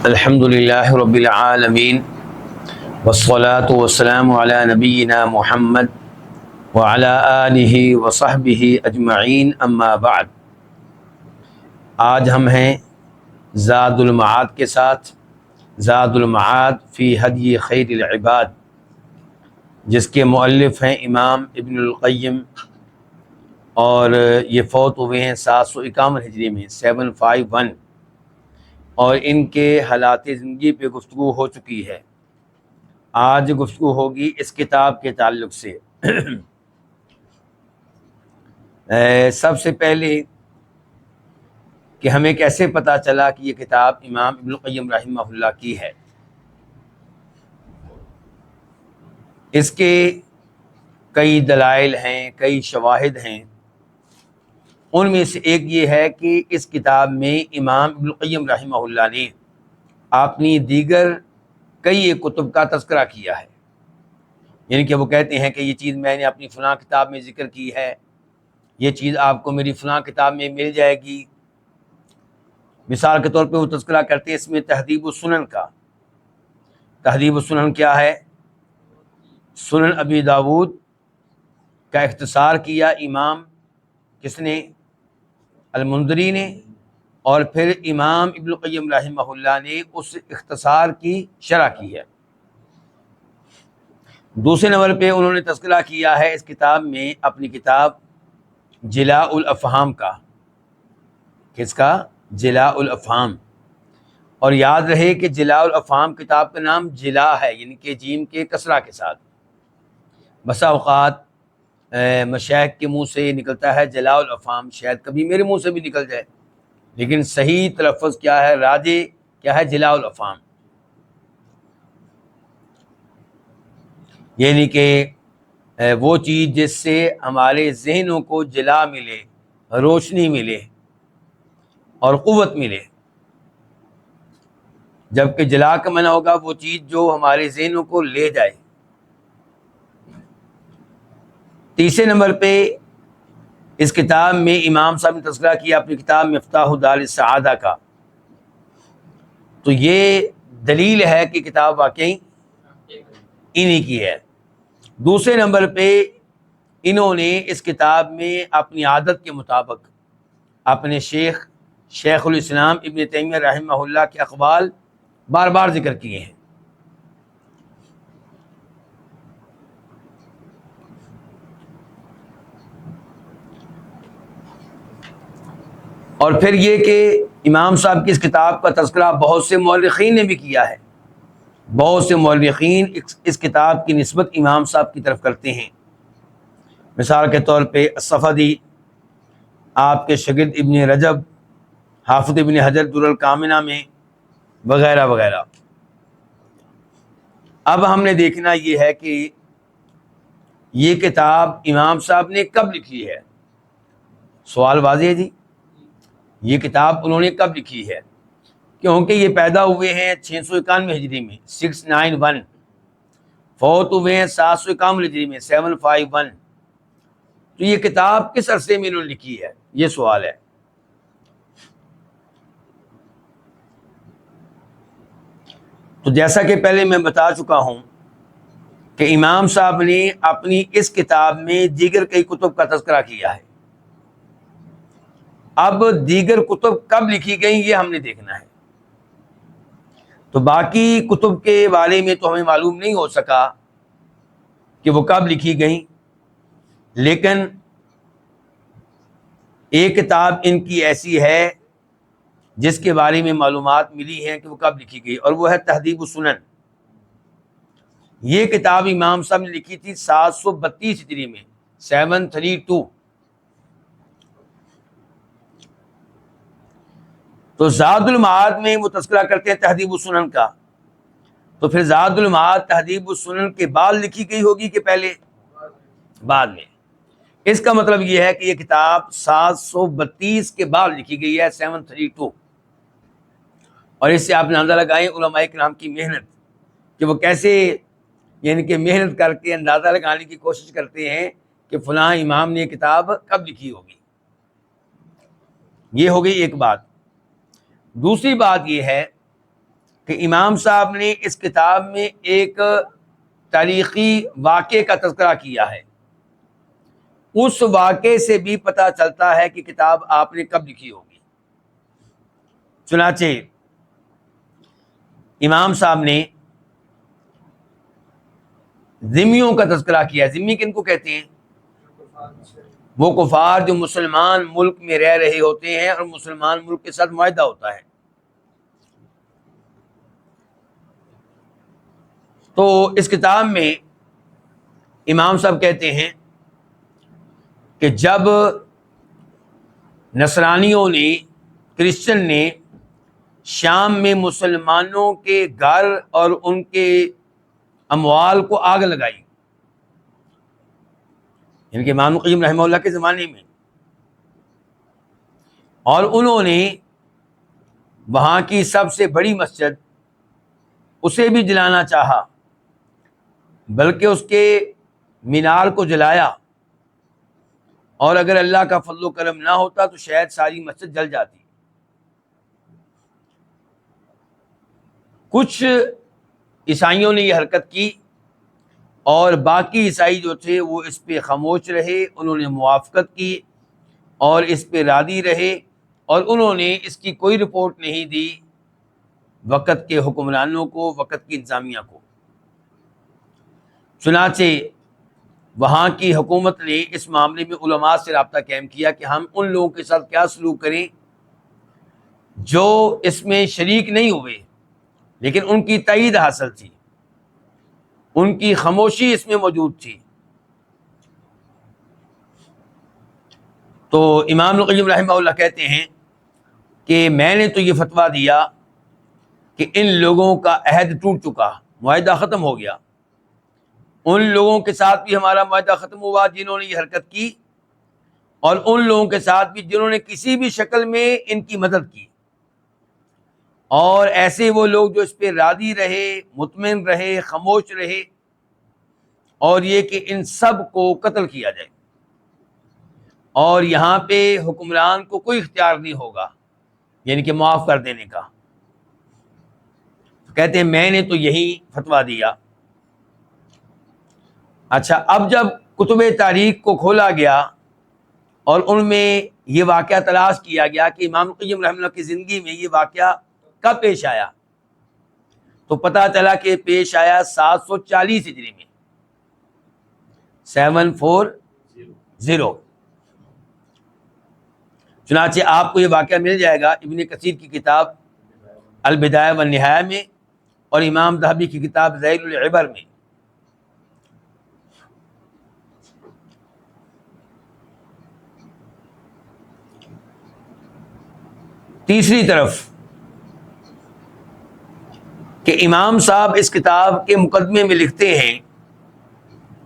الحمد للہ رب العالمین والصلاة والسلام علی نبینا محمد وعلی آلہ وصحبہ اجمعین اما بعد۔ آج ہم ہیں زاد المعاد کے ساتھ، زاد المعاد فی ہدی خیر العباد، جس کے مؤلف ہیں امام ابن القیم، اور یہ فوت ہوئے ہیں 751 ہجری میں 751، اور ان کے حالات زندگی پہ گفتگو ہو چکی ہے۔ آج گفتگو ہوگی اس کتاب کے تعلق سے۔ سب سے پہلے کہ ہمیں کیسے پتہ چلا کہ یہ کتاب امام ابن القیم رحمہ اللہ کی ہے؟ اس کے کئی دلائل ہیں، کئی شواہد ہیں۔ ان میں سے ایک یہ ہے کہ اس کتاب میں امام ابن القیم رحمہ اللہ نے اپنی دیگر کئی کتب کا تذکرہ کیا ہے، یعنی کہ وہ کہتے ہیں کہ یہ چیز میں نے اپنی فلاں کتاب میں ذکر کی ہے، یہ چیز آپ کو میری فلاں کتاب میں مل جائے گی۔ مثال کے طور پہ وہ تذکرہ کرتے ہیں اس میں تہذیب السنن کا۔ تہذیب السنن کیا ہے؟ سنن ابی داود کا اختصار کیا امام کس نے؟ المنذری نے، اور پھر امام ابن القیم رحمہ اللہ نے اس اختصار کی شرح کی ہے۔ دوسرے نمبر پہ انہوں نے تذکرہ کیا ہے اس کتاب میں اپنی کتاب جلاء الافہام کا۔ کس کا؟ جلاء الافہام۔ اور یاد رہے کہ جلاء الافہام کتاب کا نام جلاء ہے، یعنی کہ جیم کے کسرہ کے ساتھ۔ بسا اوقات مشائخ کے منہ سے نکلتا ہے جلاء الافہام، شاید کبھی میرے منہ سے بھی نکل جائے، لیکن صحیح تلفظ کیا ہے، راجع کیا ہے؟ جلاء الافہام۔ یعنی کہ وہ چیز جس سے ہمارے ذہنوں کو جلا ملے، روشنی ملے اور قوت ملے۔ جبکہ جلا کا معنی ہوگا وہ چیز جو ہمارے ذہنوں کو لے جائے۔ تیسرے نمبر پہ اس کتاب میں امام صاحب نے تذکرہ کیا اپنی کتاب مفتاح دار السعادہ کا، تو یہ دلیل ہے کہ کتاب واقعی انہی کی ہے۔ دوسرے نمبر پہ انہوں نے اس کتاب میں اپنی عادت کے مطابق اپنے شیخ الاسلام ابن تیمیہ رحمہ اللہ کے اقوال بار بار ذکر کیے ہیں۔ اور پھر یہ کہ امام صاحب کی اس کتاب کا تذکرہ بہت سے مورخین نے بھی کیا ہے۔ بہت سے مورخین اس کتاب کی نسبت امام صاحب کی طرف کرتے ہیں۔ مثال کے طور پہ الصفدی، آپ کے شاگرد ابن رجب، حافظ ابن حجر در الکامنہ میں، وغیرہ وغیرہ۔ اب ہم نے دیکھنا یہ ہے کہ یہ کتاب امام صاحب نے کب لکھی ہے؟ سوال واضح ہے جی؟ یہ کتاب انہوں نے کب لکھی ہے؟ کیونکہ یہ پیدا ہوئے ہیں 691 ہجری میں 691، فوت ہوئے ہیں 751 ہجری میں 751۔ تو یہ کتاب کس عرصے میں انہوں نے لکھی ہے؟ یہ سوال ہے۔ تو جیسا کہ پہلے میں بتا چکا ہوں کہ امام صاحب نے اپنی اس کتاب میں دیگر کئی کتب کا تذکرہ کیا ہے۔ اب دیگر کتب کب لکھی گئیں یہ ہم نے دیکھنا ہے۔ تو باقی کتب کے بارے میں تو ہمیں معلوم نہیں ہو سکا کہ وہ کب لکھی گئیں، لیکن ایک کتاب ان کی ایسی ہے جس کے بارے میں معلومات ملی ہیں کہ وہ کب لکھی گئی، اور وہ ہے تہذیب السنن۔ یہ کتاب امام صاحب نے لکھی تھی 732 ہجری میں 732۔ تو زاد المعاد میں وہ تذکرہ کرتے ہیں تہذیب السنن کا، تو پھر زاد المعاد تہذیب السنن کے بعد لکھی گئی ہوگی کہ پہلے؟ بعد میں۔ اس کا مطلب یہ ہے کہ یہ کتاب 732 کے بعد لکھی گئی ہے 732۔ اور اس سے آپ اندازہ لگائیں علماء کرام کی محنت، کہ وہ کیسے یعنی کہ محنت کر کے اندازہ لگانے کی کوشش کرتے ہیں کہ فلاں امام نے یہ کتاب کب لکھی ہوگی۔ یہ ہو گئی ایک بات۔ دوسری بات یہ ہے کہ امام صاحب نے اس کتاب میں ایک تاریخی واقعے کا تذکرہ کیا ہے، اس واقعے سے بھی پتہ چلتا ہے کہ کتاب آپ نے کب لکھی ہوگی۔ چنانچہ امام صاحب نے ذمیوں کا تذکرہ کیا۔ ذمی کن کو کہتے ہیں؟ وہ کفار جو مسلمان ملک میں رہ رہے ہوتے ہیں اور مسلمان ملک کے ساتھ معاہدہ ہوتا ہے۔ تو اس کتاب میں امام صاحب کہتے ہیں کہ جب نصرانیوں نے، کرسچن نے شام میں مسلمانوں کے گھر اور ان کے اموال کو آگ لگائی، یعنی کہ امام القیم رحمہ اللہ کے زمانے میں، اور انہوں نے وہاں کی سب سے بڑی مسجد اسے بھی جلانا چاہا، بلکہ اس کے مینار کو جلایا، اور اگر اللہ کا فضل و کرم نہ ہوتا تو شاید ساری مسجد جل جاتی۔ کچھ عیسائیوں نے یہ حرکت کی اور باقی عیسائی جو تھے وہ اس پہ خاموش رہے، انہوں نے موافقت کی اور اس پہ راضی رہے، اور انہوں نے اس کی کوئی رپورٹ نہیں دی وقت کے حکمرانوں کو، وقت کی انتظامیہ کو۔ چنانچہ وہاں کی حکومت نے اس معاملے میں علماء سے رابطہ قائم کیا کہ ہم ان لوگوں کے ساتھ کیا سلوک کریں جو اس میں شریک نہیں ہوئے لیکن ان کی تائید حاصل تھی، ان کی خاموشی اس میں موجود تھی۔ تو امام القیم رحمہ اللہ کہتے ہیں کہ میں نے تو یہ فتویٰ دیا کہ ان لوگوں کا عہد ٹوٹ چکا، معاہدہ ختم ہو گیا، ان لوگوں کے ساتھ بھی ہمارا معاہدہ ختم ہوا جنہوں نے یہ حرکت کی، اور ان لوگوں کے ساتھ بھی جنہوں نے کسی بھی شکل میں ان کی مدد کی، اور ایسے وہ لوگ جو اس پہ راضی رہے، مطمئن رہے، خاموش رہے، اور یہ کہ ان سب کو قتل کیا جائے، اور یہاں پہ حکمران کو کوئی اختیار نہیں ہوگا یعنی کہ معاف کر دینے کا۔ کہتے ہیں میں نے تو یہی فتویٰ دیا۔ اچھا، اب جب کتب تاریخ کو کھولا گیا اور ان میں یہ واقعہ تلاش کیا گیا کہ امام القیم رحمہ اللہ کی زندگی میں یہ واقعہ کب پیش آیا، تو پتہ چلا کہ پیش آیا 740 ہجری میں، 740۔ چنانچہ آپ کو یہ واقعہ مل جائے گا ابن کثیر کی کتاب البدایہ والنہایہ میں اور امام ذہبی کی کتاب ذیل العبر میں۔ تیسری طرف کہ امام صاحب اس کتاب کے مقدمے میں لکھتے ہیں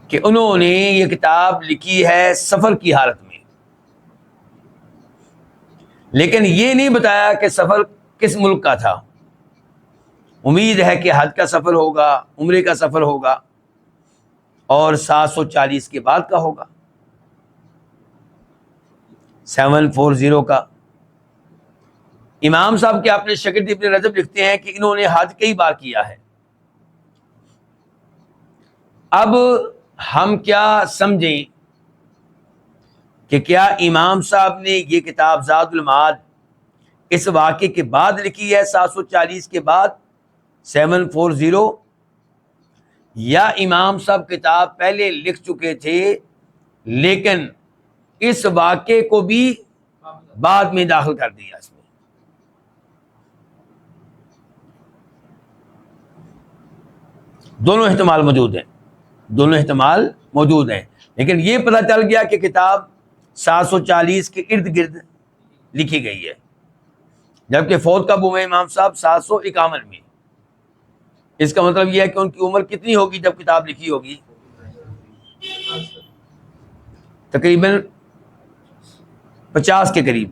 کہ انہوں نے یہ کتاب لکھی ہے سفر کی حالت میں، لیکن یہ نہیں بتایا کہ سفر کس ملک کا تھا۔ امید ہے کہ حج کا سفر ہوگا، عمرے کا سفر ہوگا، اور 740 کے بعد کا ہوگا، 740 کا۔ امام صاحب کے اپنے شاگرد ابن رجب لکھتے ہیں کہ انہوں نے حج کئی بار کیا ہے۔ اب ہم کیا سمجھیں کہ کیا امام صاحب نے یہ کتاب زاد المعاد اس واقعے کے بعد لکھی ہے 740 کے بعد 740، یا امام صاحب کتاب پہلے لکھ چکے تھے لیکن اس واقعے کو بھی بعد میں داخل کر دیا اس میں؟ دونوں احتمال موجود ہیں، دونوں احتمال موجود ہیں، لیکن یہ پتہ چل گیا کہ کتاب 740 کے ارد گرد لکھی گئی ہے، جبکہ فوت کب ہوئے امام صاحب؟ 751 میں۔ اس کا مطلب یہ ہے کہ ان کی عمر کتنی ہوگی جب کتاب لکھی ہوگی؟ تقریباً 50 کے قریب،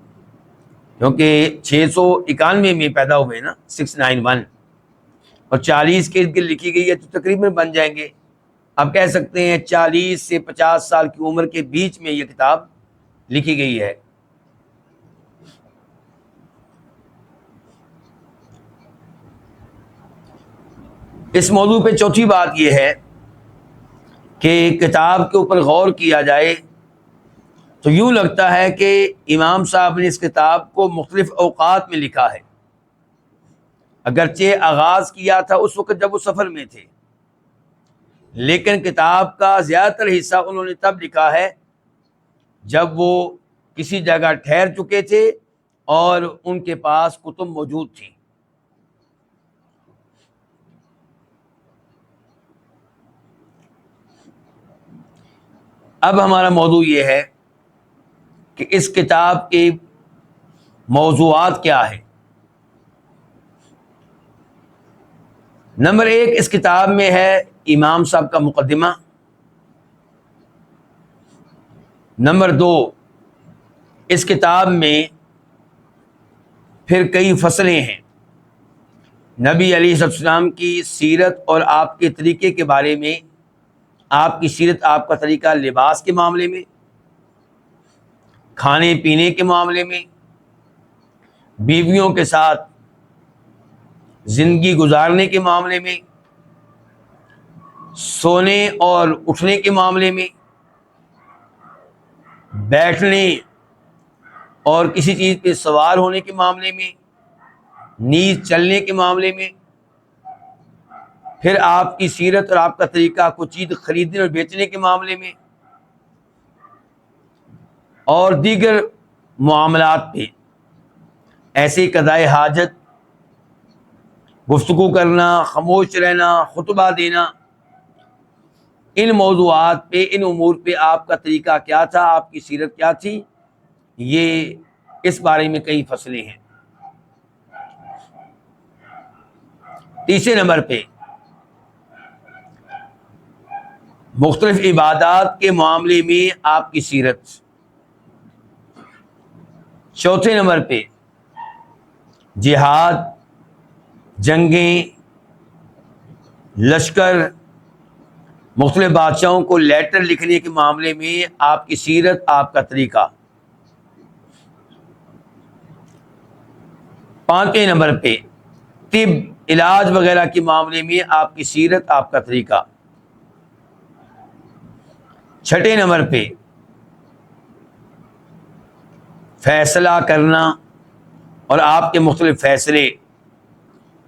کیونکہ 691 میں پیدا ہوئے نا، 691، اور 40 کے ارد گرد لکھی گئی ہے تو تقریباً بن جائیں گے، اب کہہ سکتے ہیں 40 سے 50 سال کی عمر کے بیچ میں یہ کتاب لکھی گئی ہے۔ اس موضوع پہ چوتھی بات یہ ہے کہ کتاب کے اوپر غور کیا جائے تو یوں لگتا ہے کہ امام صاحب نے اس کتاب کو مختلف اوقات میں لکھا ہے، اگرچہ آغاز کیا تھا اس وقت جب وہ سفر میں تھے، لیکن کتاب کا زیادہ تر حصہ انہوں نے تب لکھا ہے جب وہ کسی جگہ ٹھہر چکے تھے اور ان کے پاس کتب موجود تھیں۔ اب ہمارا موضوع یہ ہے کہ اس کتاب کے موضوعات کیا ہیں۔ نمبر 1 اس کتاب میں ہے امام صاحب کا مقدمہ۔ نمبر 2 اس کتاب میں پھر کئی فصلیں ہیں، نبی علیہ السلام کی سیرت اور آپ کے طریقے کے بارے میں، آپ کی سیرت، آپ کا طریقہ لباس کے معاملے میں، کھانے پینے کے معاملے میں، بیویوں کے ساتھ زندگی گزارنے کے معاملے میں، سونے اور اٹھنے کے معاملے میں، بیٹھنے اور کسی چیز پہ سوار ہونے کے معاملے میں، نیز چلنے کے معاملے میں، پھر آپ کی سیرت اور آپ کا طریقہ کچھ چیز خریدنے اور بیچنے کے معاملے میں، اور دیگر معاملات پہ، ایسے قضائے حاجت، گفتگو کرنا، خاموش رہنا، خطبہ دینا، ان موضوعات پہ، ان امور پہ آپ کا طریقہ کیا تھا، آپ کی سیرت کیا تھی، یہ اس بارے میں کئی فصلیں ہیں۔ تیسرے نمبر پہ مختلف عبادات کے معاملے میں آپ کی سیرت۔ چوتھے نمبر پہ جہاد، جنگیں، لشکر، مختلف بادشاہوں کو لیٹر لکھنے کے معاملے میں آپ کی سیرت، آپ کا طریقہ۔ پانچویں نمبر پہ طب، علاج وغیرہ کے معاملے میں آپ کی سیرت، آپ کا طریقہ۔ چھٹے نمبر پہ فیصلہ کرنا اور آپ کے مختلف فیصلے،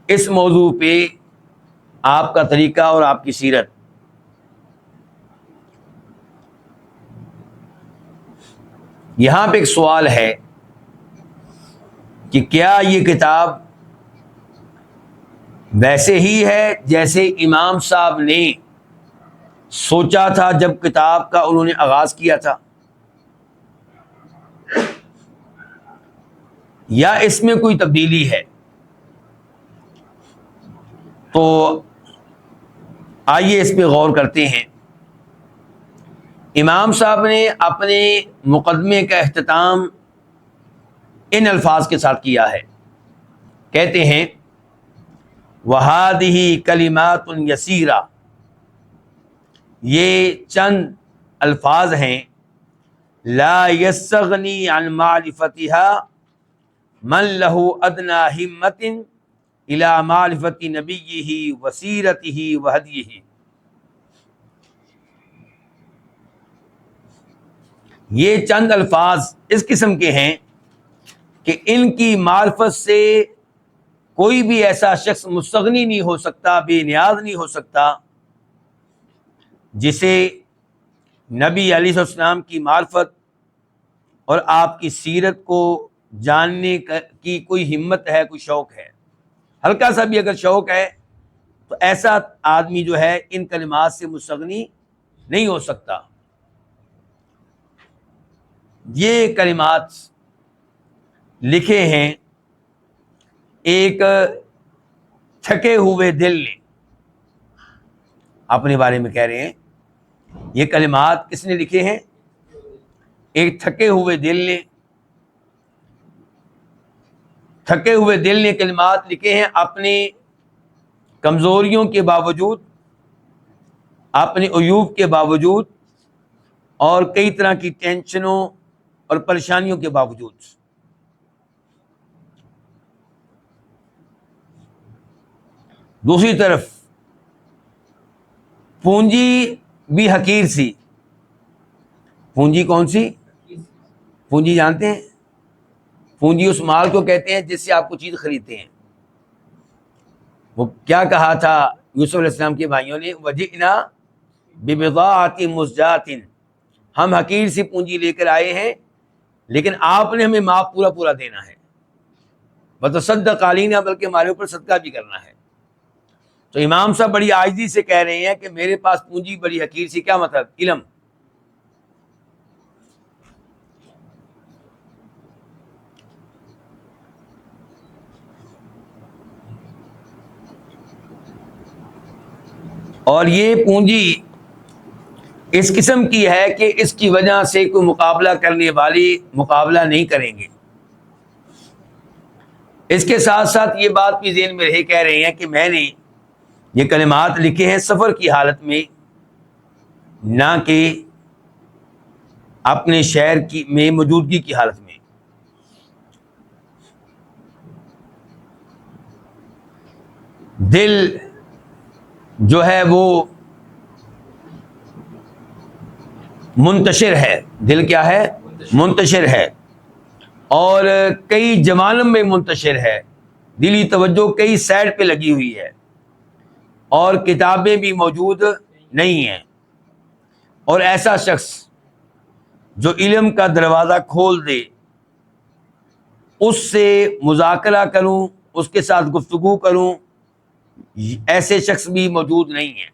اس موضوع پہ آپ کا طریقہ اور آپ کی سیرت۔ یہاں پہ ایک سوال ہے کہ کیا یہ کتاب ویسے ہی ہے جیسے امام صاحب نے سوچا تھا جب کتاب کا انہوں نے آغاز کیا تھا، یا اس میں کوئی تبدیلی ہے؟ تو آئیے اس پہ غور کرتے ہیں۔ امام صاحب نے اپنے مقدمے کا اختتام ان الفاظ کے ساتھ کیا ہے، کہتے ہیں وَهَذِهِ كَلِمَاتٌ يَسِيرَةٌ، یہ چند الفاظ ہیں، لا يستغنی عن معرفتها من له ادنى ہمت الى معرفت نبیہ وسیرتہ وہدیہ۔ یہ چند الفاظ اس قسم کے ہیں کہ ان کی معرفت سے کوئی بھی ایسا شخص مستغنی نہیں ہو سکتا، بے نیاز نہیں ہو سکتا، جسے نبی علیہ السلام کی معرفت اور آپ کی سیرت کو جاننے کی کوئی ہمت ہے، کوئی شوق ہے، ہلکا سا بھی اگر شوق ہے تو ایسا آدمی جو ہے ان کلمات سے مستغنی نہیں ہو سکتا۔ یہ کلمات لکھے ہیں ایک تھکے ہوئے دل نے، اپنے بارے میں کہہ رہے ہیں یہ کلمات کس نے لکھے ہیں؟ ایک تھکے ہوئے دل نے، تھکے ہوئے دل نے کلمات لکھے ہیں، اپنے کمزوریوں کے باوجود، اپنے عیوب کے باوجود، اور کئی طرح کی ٹینشنوں اور پریشانیوں کے باوجود۔ دوسری طرف پونجی بھی حقیر سی. پونجی کون سی؟ پونجی جانتے ہیں؟ پونجی اس مال کو کہتے ہیں جس سے آپ کو چیز خریدتے ہیں. وہ کیا کہا تھا یوسف علیہ السلام کے بھائیوں نے؟ وجئنا ببضاعۃ مزجاۃ، ہم حقیر سی پونجی لے کر آئے ہیں لیکن آپ نے ہمیں مال پورا پورا دینا ہے. وتصدق علینا، بلکہ ہمارے اوپر صدقہ بھی کرنا ہے. تو امام صاحب بڑی عاجزی سے کہہ رہے ہیں کہ میرے پاس پونجی بڑی حقیر سی. کیا مطلب؟ علم. اور یہ پونجی اس قسم کی ہے کہ اس کی وجہ سے کوئی مقابلہ کرنے والی مقابلہ نہیں کریں گے. اس کے ساتھ ساتھ یہ بات بھی ذہن میں رہے، کہہ رہے ہیں کہ میں نے یہ کلمات لکھے ہیں سفر کی حالت میں، نہ کہ اپنے شہر کی میں موجودگی کی حالت میں. دل جو ہے وہ منتشر ہے. دل کیا ہے؟ منتشر ہے، اور کئی جوانب میں منتشر ہے. دلی توجہ کئی سائڈ پہ لگی ہوئی ہے، اور کتابیں بھی موجود نہیں ہیں. اور ایسا شخص جو علم کا دروازہ کھول دے، اس سے مذاکرہ کروں، اس کے ساتھ گفتگو کروں، ایسے شخص بھی موجود نہیں ہیں.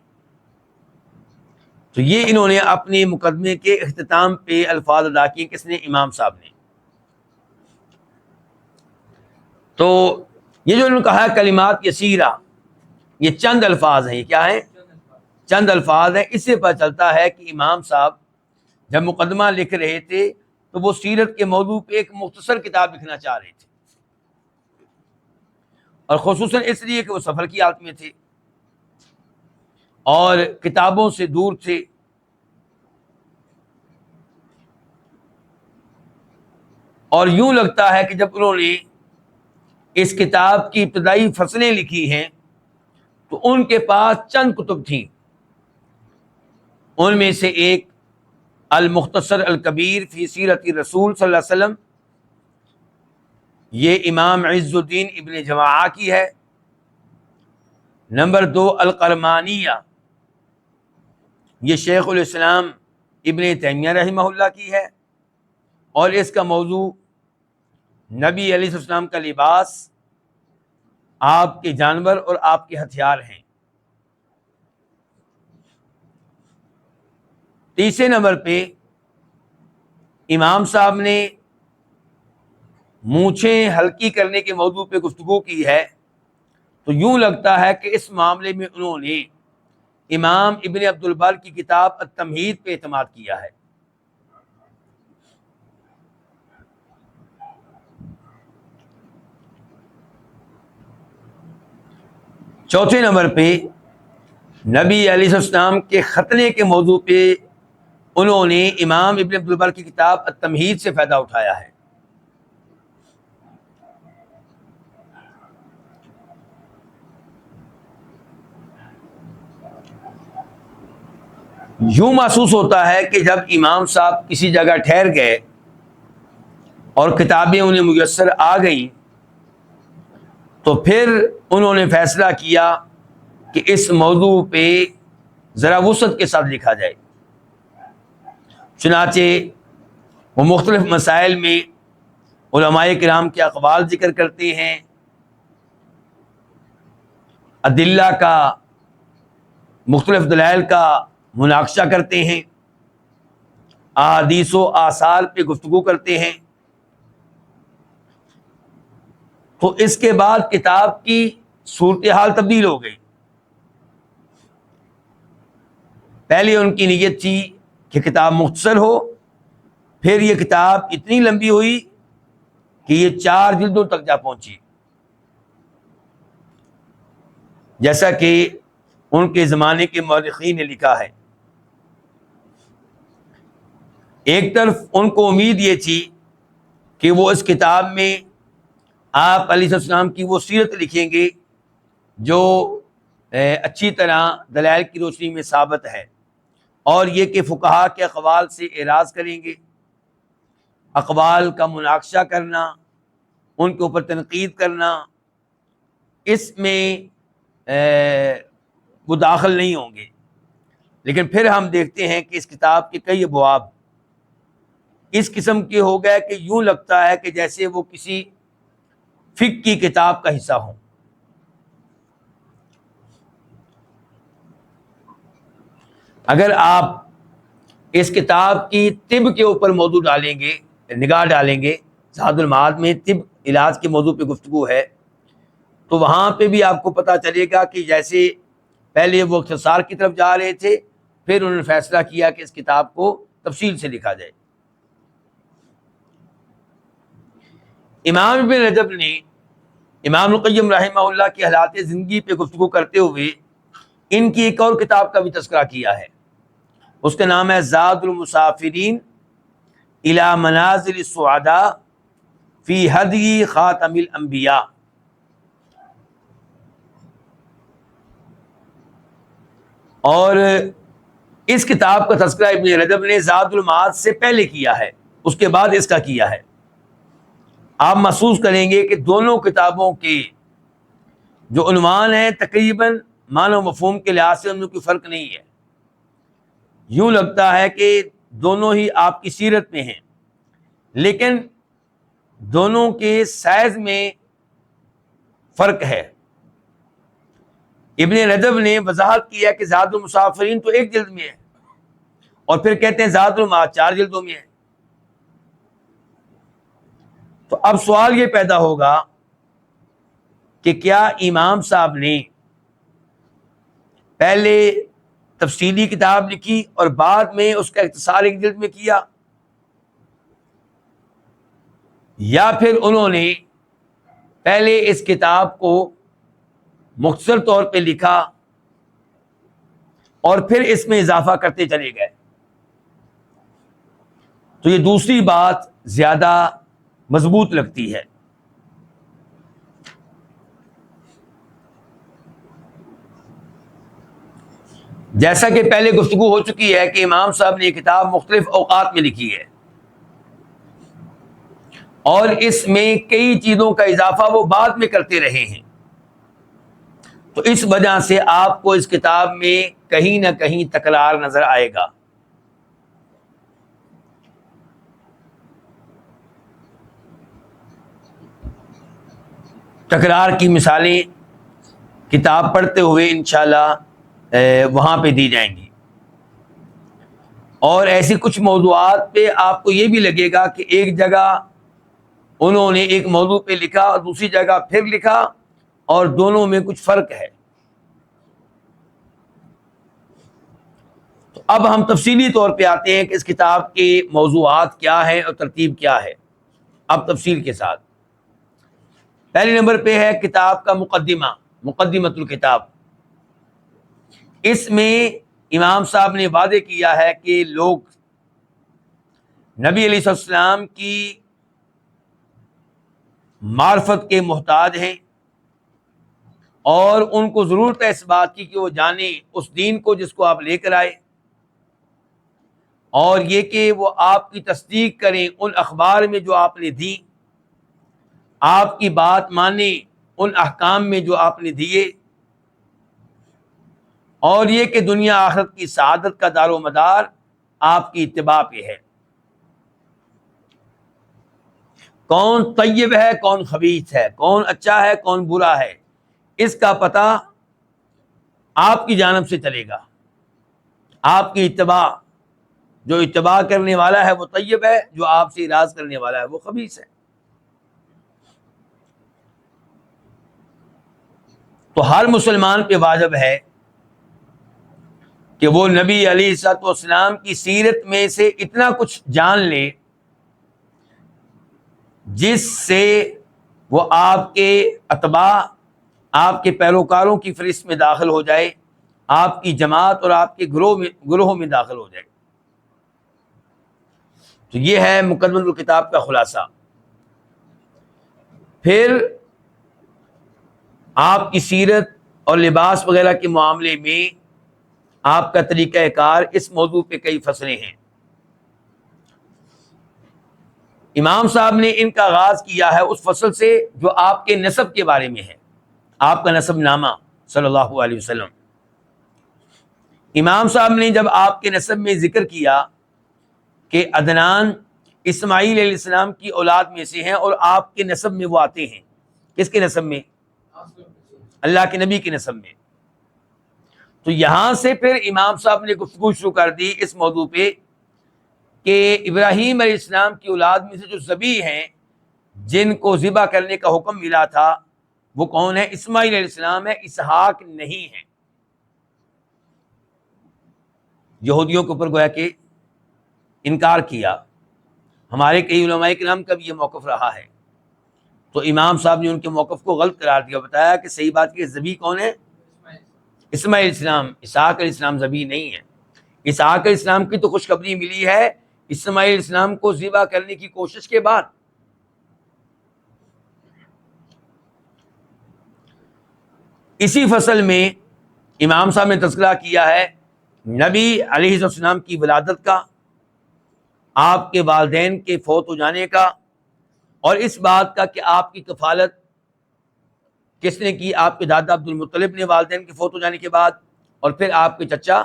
تو یہ انہوں نے اپنے مقدمے کے اختتام پہ الفاظ ادا کیے. کس نے؟ امام صاحب نے. تو یہ جو انہوں نے کہا کلمات یسیرہ، یہ چند الفاظ ہیں. یہ کیا ہیں؟ چند الفاظ ہیں. اس سے پتہ چلتا ہے کہ امام صاحب جب مقدمہ لکھ رہے تھے تو وہ سیرت کے موضوع پہ ایک مختصر کتاب لکھنا چاہ رہے تھے، اور خصوصاً اس لیے کہ وہ سفر کی حالت میں تھے اور کتابوں سے دور تھے. اور یوں لگتا ہے کہ جب انہوں نے اس کتاب کی ابتدائی فصلیں لکھی ہیں تو ان کے پاس چند کتب تھیں. ان میں سے ایک المختصر الکبیر فی سیرت رسول صلی اللہ علیہ وسلم، یہ امام عز الدین ابن جماعہ کی ہے. نمبر 2 القرمانیہ، یہ شیخ الاسلام ابن تیمیہ رحمہ اللہ کی ہے، اور اس کا موضوع نبی علیہ السلام کا لباس، آپ کے جانور اور آپ کے ہتھیار ہیں. تیسرے نمبر پہ امام صاحب نے مونچھیں ہلکی کرنے کے موضوع پہ گفتگو کی ہے. تو یوں لگتا ہے کہ اس معاملے میں انہوں نے امام ابن عبد البر کی کتاب التمہید پہ اعتماد کیا ہے. چوتھے نمبر پہ نبی علیہ السلام کے ختنے کے موضوع پہ انہوں نے امام ابن عبد البر کی کتاب التمہید سے فائدہ اٹھایا ہے. یوں محسوس ہوتا ہے کہ جب امام صاحب کسی جگہ ٹھہر گئے اور کتابیں انہیں میسر آ گئیں تو پھر انہوں نے فیصلہ کیا کہ اس موضوع پہ ذرا وسعت کے ساتھ لکھا جائے. چنانچہ وہ مختلف مسائل میں علماء کرام کے اقوال ذکر کرتے ہیں، ادلہ کا، مختلف دلائل کا مناقشہ کرتے ہیں، احادیث و آثار پہ گفتگو کرتے ہیں. تو اس کے بعد کتاب کی صورتحال تبدیل ہو گئی. پہلے ان کی نیت تھی کہ کتاب مختصر ہو، پھر یہ کتاب اتنی لمبی ہوئی کہ یہ 4 جلدوں تک جا پہنچی، جیسا کہ ان کے زمانے کے مورخین نے لکھا ہے. ایک طرف ان کو امید یہ تھی کہ وہ اس کتاب میں آپ علیہ السلام کی وہ سیرت لکھیں گے جو اچھی طرح دلائل کی روشنی میں ثابت ہے، اور یہ کہ فقہا کے اقوال سے اعراض کریں گے، اقوال کا مناقشہ کرنا، ان کے اوپر تنقید کرنا، اس میں وہ داخل نہیں ہوں گے۔ لیکن پھر ہم دیکھتے ہیں کہ اس کتاب کے کئی ابواب اس قسم کے ہو گئے کہ یوں لگتا ہے کہ جیسے وہ کسی فقہ کی کتاب کا حصہ ہوں۔ اگر آپ اس کتاب کی طب کے اوپر موضوع ڈالیں گے، نگاہ ڈالیں گے، زاد المعاد میں طب علاج کے موضوع پہ گفتگو ہے، تو وہاں پہ بھی آپ کو پتہ چلے گا کہ جیسے پہلے وہ اختصار کی طرف جا رہے تھے، پھر انہوں نے فیصلہ کیا کہ اس کتاب کو تفصیل سے لکھا جائے۔ امام ابن رجب نے امام القیم رحمہ اللہ کی حالات زندگی پہ گفتگو کرتے ہوئے ان کی ایک اور کتاب کا بھی تذکرہ کیا ہے، اس کا نام ہے زاد المسافرین الی منازل السعداء فی ہدی خاتم الانبیاء۔ اور اس کتاب کا تذکرہ ابن رجب نے زاد المعاد سے پہلے کیا ہے، اس کے بعد اس کا کیا ہے۔ آپ محسوس کریں گے کہ دونوں کتابوں کے جو عنوان ہیں تقریباً معنی و مفہوم کے لحاظ سے ان میں کوئی فرق نہیں ہے، یوں لگتا ہے کہ دونوں ہی آپ کی سیرت میں ہیں، لیکن دونوں کے سائز میں فرق ہے۔ ابن رجب نے وضاحت کیا کہ زاد المسافرین تو ایک جلد میں ہے، اور پھر کہتے ہیں زاد المعاد 4 جلدوں میں ہے۔ تو اب سوال یہ پیدا ہوگا کہ کیا امام صاحب نے پہلے تفصیلی کتاب لکھی اور بعد میں اس کا اختصار ایک جلد میں کیا، یا پھر انہوں نے پہلے اس کتاب کو مختصر طور پہ لکھا اور پھر اس میں اضافہ کرتے چلے گئے؟ تو یہ دوسری بات زیادہ مضبوط لگتی ہے۔ جیسا کہ پہلے گفتگو ہو چکی ہے کہ امام صاحب نے یہ کتاب مختلف اوقات میں لکھی ہے، اور اس میں کئی چیزوں کا اضافہ وہ بعد میں کرتے رہے ہیں، تو اس وجہ سے آپ کو اس کتاب میں کہیں نہ کہیں تکرار نظر آئے گا۔ تکرار کی مثالیں کتاب پڑھتے ہوئے انشاءاللہ وہاں پہ دی جائیں گی، اور ایسی کچھ موضوعات پہ آپ کو یہ بھی لگے گا کہ ایک جگہ انہوں نے ایک موضوع پہ لکھا اور دوسری جگہ پھر لکھا، اور دونوں میں کچھ فرق ہے۔ تو اب ہم تفصیلی طور پہ آتے ہیں کہ اس کتاب کے موضوعات کیا ہیں اور ترتیب کیا ہے، اب تفصیل کے ساتھ۔ پہلے نمبر پہ ہے کتاب کا مقدمہ، مقدمۃ الکتاب۔ اس میں امام صاحب نے وعدے کیا ہے کہ لوگ نبی علیہ السلام کی معرفت کے محتاج ہیں، اور ان کو ضرورت ہے اس بات کی کہ وہ جانیں اس دین کو جس کو آپ لے کر آئے، اور یہ کہ وہ آپ کی تصدیق کریں ان اخبار میں جو آپ نے دی، آپ کی بات مانیں ان احکام میں جو آپ نے دیے، اور یہ کہ دنیا آخرت کی سعادت کا دار و مدار آپ کی اتباع پہ ہے۔ کون طیب ہے، کون خبیث ہے، کون اچھا ہے، کون برا ہے، اس کا پتہ آپ کی جانب سے چلے گا۔ آپ کی اتباع، جو اتباع کرنے والا ہے وہ طیب ہے، جو آپ سے اراض کرنے والا ہے وہ خبیث ہے۔ تو ہر مسلمان پہ واجب ہے کہ وہ نبی علیہ الصلوۃ والسلام کی سیرت میں سے اتنا کچھ جان لے جس سے وہ آپ کے اتباع، آپ کے پیروکاروں کی فہرست میں داخل ہو جائے، آپ کی جماعت اور آپ کے گروہ میں داخل ہو جائے۔ تو یہ ہے مقدمۃ الکتاب کا خلاصہ۔ پھر آپ کی سیرت اور لباس وغیرہ کے معاملے میں آپ کا طریقہ کار، اس موضوع پہ کئی فصلیں ہیں۔ امام صاحب نے ان کا آغاز کیا ہے اس فصل سے جو آپ کے نسب کے بارے میں ہے، آپ کا نسب نامہ صلی اللہ علیہ وسلم۔ امام صاحب نے جب آپ کے نسب میں ذکر کیا کہ عدنان اسماعیل علیہ السلام کی اولاد میں سے ہیں اور آپ کے نسب میں وہ آتے ہیں، کس کے نسب میں؟ اللہ کے نبی کے نسب میں۔ تو یہاں سے پھر امام صاحب نے گفتگو شروع کر دی اس موضوع پہ کہ ابراہیم علیہ السلام کی اولاد میں سے جو ذبیح ہیں، جن کو ذبح کرنے کا حکم ملا تھا، وہ کون ہے؟ اسماعیل علیہ السلام ہے، اسحاق نہیں ہے۔ یہودیوں کے اوپر گویا کہ انکار کیا۔ ہمارے کئی علماء کرام کا بھی یہ موقف رہا ہے، تو امام صاحب نے ان کے موقف کو غلط قرار دیا، بتایا کہ صحیح بات کہ ذبیح کون ہے؟ اسماعیل علیہ السلام۔ اسحاق علیہ السلام ذبیح نہیں ہے۔ اسحاق علیہ السلام کی تو خوشخبری ملی ہے اسماعیل علیہ السلام کو ذبح کرنے کی کوشش کے بعد۔ اسی فصل میں امام صاحب نے تذکرہ کیا ہے نبی علیہ السلام کی ولادت کا، آپ کے والدین کے فوت ہو جانے کا، اور اس بات کا کہ آپ کی کفالت کس نے کی؟ آپ کے دادا عبد المطلب نے والدین کے فوت ہو جانے کے بعد، اور پھر آپ کے چچا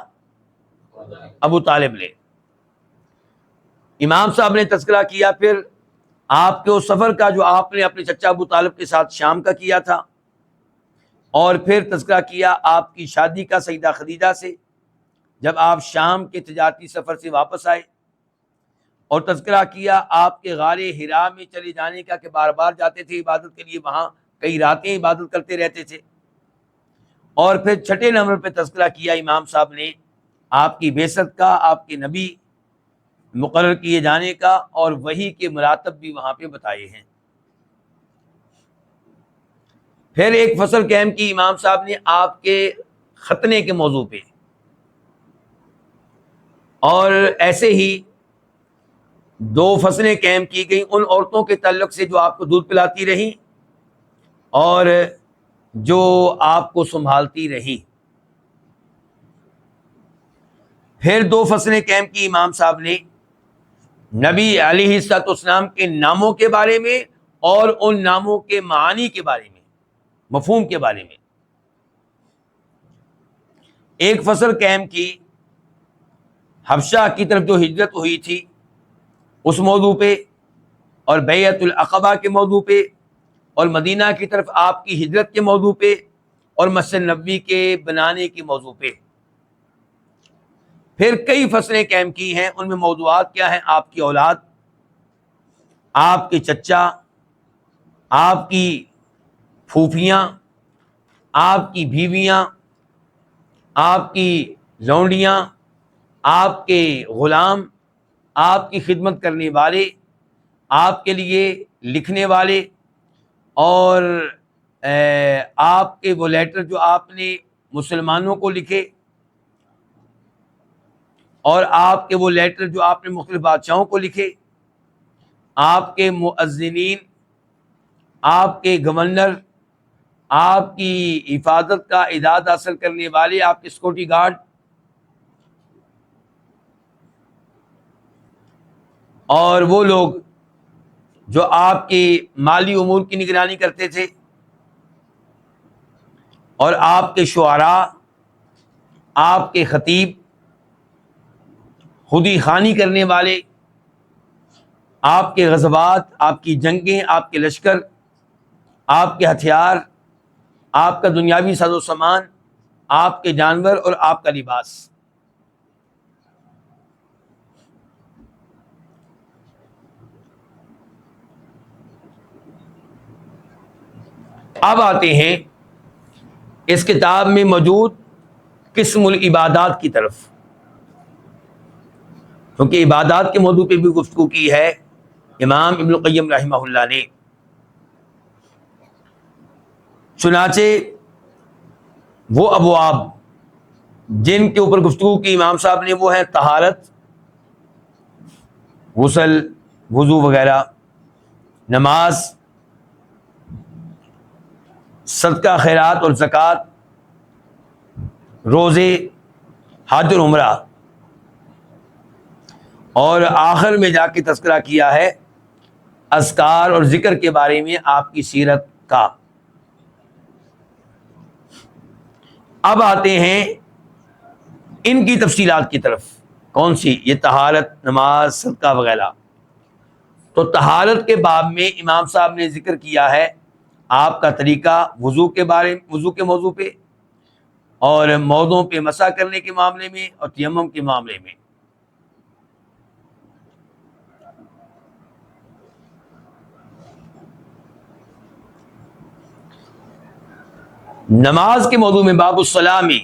ابو طالب نے۔ امام صاحب نے تذکرہ کیا پھر آپ کے اس سفر کا جو آپ نے اپنے چچا ابو طالب کے ساتھ شام کا کیا تھا، اور پھر تذکرہ کیا آپ کی شادی کا سیدہ خدیجہ سے جب آپ شام کے تجارتی سفر سے واپس آئے، اور تذکرہ کیا آپ کے غار حرا میں چلے جانے کا کہ بار بار جاتے تھے عبادت کے لیے، وہاں کئی راتیں عبادت کرتے رہتے تھے، اور پھر چھٹے نمبر پہ تذکرہ کیا امام صاحب نے آپ کی بعثت کا، آپ کے نبی مقرر کیے جانے کا، اور وحی کے مراتب بھی وہاں پہ بتائے ہیں۔ پھر ایک فصل قائم کی امام صاحب نے آپ کے ختنے کے موضوع پہ، اور ایسے ہی دو فصلیں قائم کی گئیں ان عورتوں کے تعلق سے جو آپ کو دودھ پلاتی رہیں اور جو آپ کو سنبھالتی رہیں۔ پھر دو فصلیں قائم کی امام صاحب نے نبی علیہ الصلوۃ والسلام کے ناموں کے بارے میں اور ان ناموں کے معانی کے بارے میں، مفہوم کے بارے میں۔ ایک فصل قائم کی حبشہ کی طرف جو ہجرت ہوئی تھی اس موضوع پہ، اور بیعت العقبہ کے موضوع پہ، اور مدینہ کی طرف آپ کی ہجرت کے موضوع پہ، اور مسجد نبوی کے بنانے کے موضوع پہ۔ پھر کئی فصلیں قائم کی ہیں، ان میں موضوعات کیا ہیں؟ آپ کی اولاد، آپ کے چچا، آپ کی پھوپھیاں، آپ کی بیویاں، آپ کی لونڈیاں، آپ کے غلام، آپ کی خدمت کرنے والے، آپ کے لیے لکھنے والے، اور آپ کے وہ لیٹر جو آپ نے مسلمانوں کو لکھے، اور آپ کے وہ لیٹر جو آپ نے مختلف بادشاہوں کو لکھے، آپ کے مؤذنین، آپ کے گورنر، آپ کی حفاظت کا اعداد حاصل کرنے والے، آپ کے سیکورٹی گارڈ، اور وہ لوگ جو آپ کی مالی امور کی نگرانی کرتے تھے، اور آپ کے شعراء، آپ کے خطیب، خودی خوانی کرنے والے، آپ کے غزوات، آپ کی جنگیں، آپ کے لشکر، آپ کے ہتھیار، آپ کا دنیاوی ساز و سامان، آپ کے جانور، اور آپ کا لباس۔ اب آتے ہیں اس کتاب میں موجود قسم العبادات کی طرف، کیونکہ عبادات کے موضوع پہ بھی گفتگو کی ہے امام ابن القیم رحمہ اللہ نے۔ چنانچہ وہ ابواب جن کے اوپر گفتگو کی امام صاحب نے وہ ہیں طہارت، غسل، وضو وغیرہ، نماز، صدقہ خیرات اور زکوٰۃ، روزے، حج اور عمرہ، اور آخر میں جا کے تذکرہ کیا ہے اذکار اور ذکر کے بارے میں آپ کی سیرت کا۔ اب آتے ہیں ان کی تفصیلات کی طرف۔ کون سی؟ یہ طہارت، نماز، صدقہ وغیرہ۔ تو طہارت کے باب میں امام صاحب نے ذکر کیا ہے آپ کا طریقہ وضو کے موضوع پہ، اور موضوع پہ مسح کرنے کے معاملے میں، اور تیمم کے معاملے میں۔ نماز کے موضوع میں باب الصلاۃ میں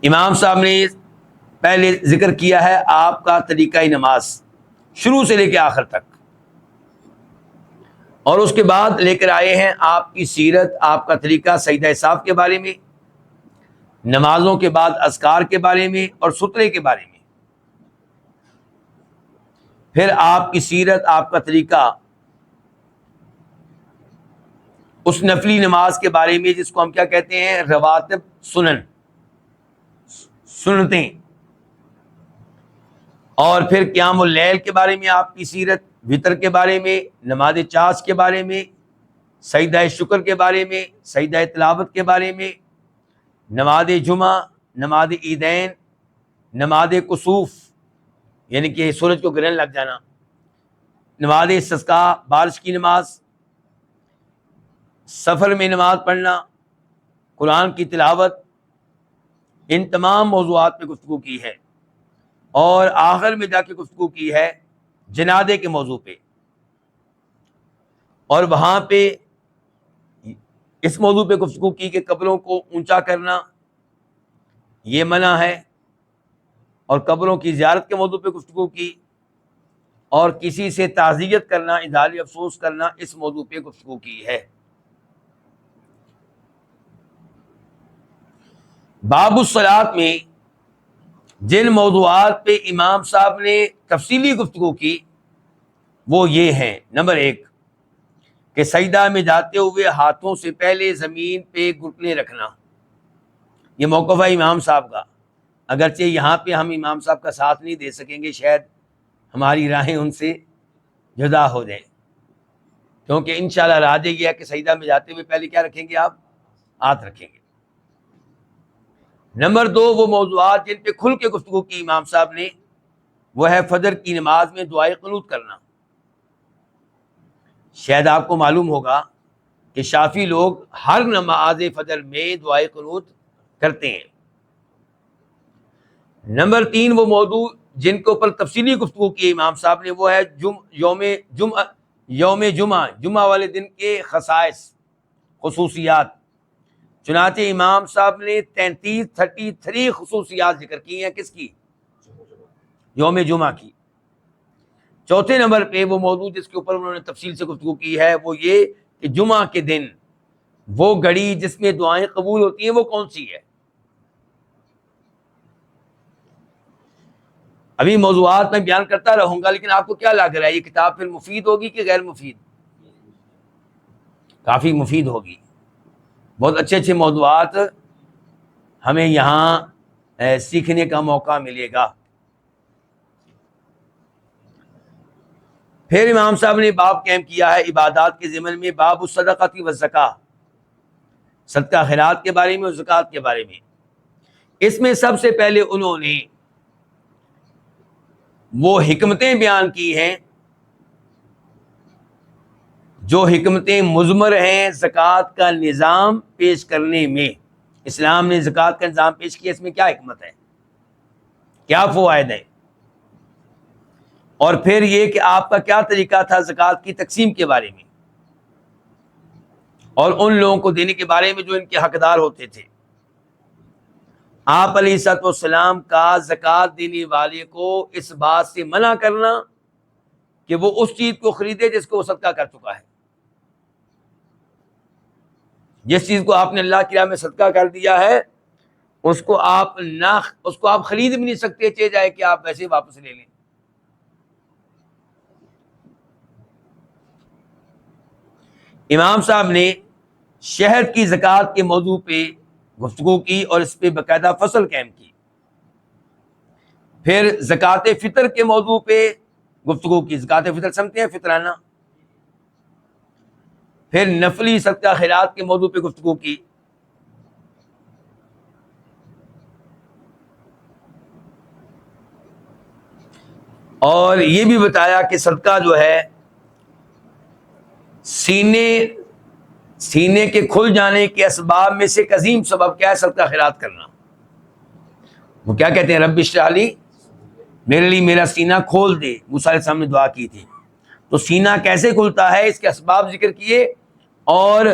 امام صاحب نے پہلے ذکر کیا ہے آپ کا طریقہ نماز شروع سے لے کے آخر تک، اور اس کے بعد لے کر آئے ہیں آپ کی سیرت، آپ کا طریقہ سجدہ صاف کے بارے میں، نمازوں کے بعد اذکار کے بارے میں اور سترے کے بارے میں۔ پھر آپ کی سیرت، آپ کا طریقہ اس نفلی نماز کے بارے میں جس کو ہم کیا کہتے ہیں؟ رواتب، سنتیں۔ اور پھر قیام اللیل کے بارے میں آپ کی سیرت، وطر کے بارے میں، نماز چاش کے بارے میں، سجدہ شکر کے بارے میں، سجدہ تلاوت کے بارے میں، نماز جمعہ، نماز عیدین، نماز کسوف یعنی کہ سورج کو گرہن لگ جانا، نماز استسقاء بارش کی نماز، سفر میں نماز پڑھنا، قرآن کی تلاوت، ان تمام موضوعات پہ گفتگو کی ہے۔ اور آخر میں جا کے گفتگو کی ہے جنازے کے موضوع پہ، اور وہاں پہ اس موضوع پہ گفتگو کی کہ قبروں کو اونچا کرنا یہ منع ہے، اور قبروں کی زیارت کے موضوع پہ گفتگو کی، اور کسی سے تعزیت کرنا، اظہار افسوس کرنا، اس موضوع پہ گفتگو کی ہے۔ باب الصلاۃ میں جن موضوعات پہ امام صاحب نے تفصیلی گفتگو کی وہ یہ ہیں۔ نمبر 1 کہ سجدہ میں جاتے ہوئے ہاتھوں سے پہلے زمین پہ گھٹنے رکھنا، یہ موقف ہے امام صاحب کا، اگرچہ یہاں پہ ہم امام صاحب کا ساتھ نہیں دے سکیں گے، شاید ہماری راہیں ان سے جدا ہو جائیں، کیونکہ انشاءاللہ راجع یہ ہے کہ سجدہ میں جاتے ہوئے پہلے کیا رکھیں گے؟ آپ ہاتھ رکھیں گے۔ نمبر 2 وہ موضوعات جن پہ کھل کے گفتگو کی امام صاحب نے، وہ ہے فجر کی نماز میں دعائے قنوت کرنا۔ شاید آپ کو معلوم ہوگا کہ شافعی لوگ ہر نماز فجر میں دعائے قنوت کرتے ہیں۔ نمبر 3 وہ موضوع جن کے اوپر تفصیلی گفتگو کی امام صاحب نے، وہ ہے یوم جمعہ والے دن کے خصائص، خصوصیات۔ چنانچہ امام صاحب نے 33 خصوصیات ذکر کی ہیں، کس کی؟ یوم جمعہ کی۔ چوتھے نمبر پہ وہ موضوع جس کے اوپر انہوں نے تفصیل سے گفتگو کی ہے وہ یہ کہ جمعہ کے دن وہ گھڑی جس میں دعائیں قبول ہوتی ہیں وہ کون سی ہے۔ ابھی موضوعات میں بیان کرتا رہوں گا، لیکن آپ کو کیا لگ رہا ہے یہ کتاب پھر مفید ہوگی کہ غیر مفید؟ کافی مفید ہوگی، بہت اچھے اچھے موضوعات ہمیں یہاں سیکھنے کا موقع ملے گا۔ پھر امام صاحب نے باب قائم کیا ہے عبادات کے ضمن میں، باب الصدقۃ والزکاۃ، صدقہ خیرات کے بارے میں اور زکوٰۃ کے بارے میں۔ اس میں سب سے پہلے انہوں نے وہ حکمتیں بیان کی ہیں جو حکمتیں مضمر ہیں زکوٰۃ کا نظام پیش کرنے میں۔ اسلام نے زکوٰۃ کا نظام پیش کیا، اس میں کیا حکمت ہے، کیا فوائد ہیں، اور پھر یہ کہ آپ کا کیا طریقہ تھا زکوٰۃ کی تقسیم کے بارے میں، اور ان لوگوں کو دینے کے بارے میں جو ان کے حقدار ہوتے تھے۔ آپ علیہ الصلوۃ والسلام کا زکوٰۃ دینے والے کو اس بات سے منع کرنا کہ وہ اس چیز کو خریدے جس کو وہ صدقہ کر چکا ہے۔ جس چیز کو آپ نے اللہ کی راہ میں صدقہ کر دیا ہے اس کو آپ خرید بھی نہیں سکتے، چاہے جائے کہ آپ ویسے واپس لے لیں۔ امام صاحب نے شہد کی زکوٰۃ کے موضوع پہ گفتگو کی اور اس پہ باقاعدہ فصل قائم کی. پھر زکوٰۃ فطر کے موضوع پہ گفتگو کی. زکوٰۃ فطر سمجھتے ہیں؟ فطرانہ. پھر نفلی صدقہ خیرات کے موضوع پہ گفتگو کی. اور یہ بھی بتایا کہ صدقہ جو ہے سینے کے کھل جانے کے اسباب میں سے ایک عظیم سبب کیا ہے؟ صدقہ خیرات کرنا. وہ کیا کہتے ہیں؟ رب اشرح لی، میرے لیے میرا سینہ کھول دے. موسیٰ علیہ السلام نے دعا کی تھی. تو سینہ کیسے کھلتا ہے اس کے اسباب ذکر کیے اور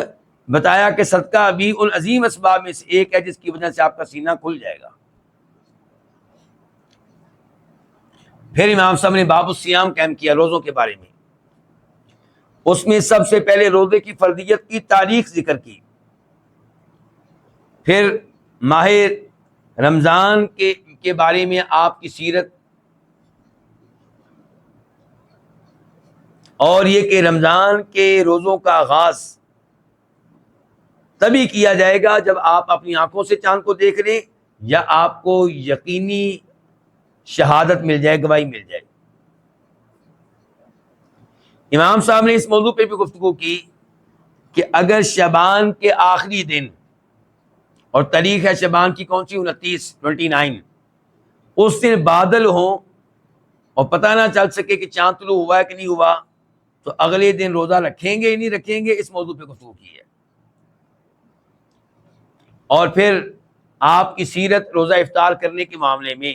بتایا کہ صدقہ بھی ان عظیم اسباب میں سے ایک ہے جس کی وجہ سے آپ کا سینہ کھل جائے گا. پھر امام صاحب نے باب الصیام قائم کیا روزوں کے بارے میں. اس میں سب سے پہلے روزے کی فرضیت کی تاریخ ذکر کی. پھر ماہ رمضان کے بارے میں آپ کی سیرت، اور یہ کہ رمضان کے روزوں کا آغاز تبھی کیا جائے گا جب آپ اپنی آنکھوں سے چاند کو دیکھ لیں یا آپ کو یقینی شہادت مل جائے، گواہی مل جائے. امام صاحب نے اس موضوع پہ بھی گفتگو کی کہ اگر شعبان کے آخری دن، اور تاریخ ہے شعبان کی کون سی؟ 29 اس دن بادل ہوں اور پتہ نہ چل سکے کہ چاند طلوع ہوا ہے کہ نہیں ہوا، تو اگلے دن روزہ رکھیں گے یا نہیں رکھیں گے؟ اس موضوع پہ گفتگو کی ہے. اور پھر آپ کی سیرت روزہ افطار کرنے کے معاملے میں،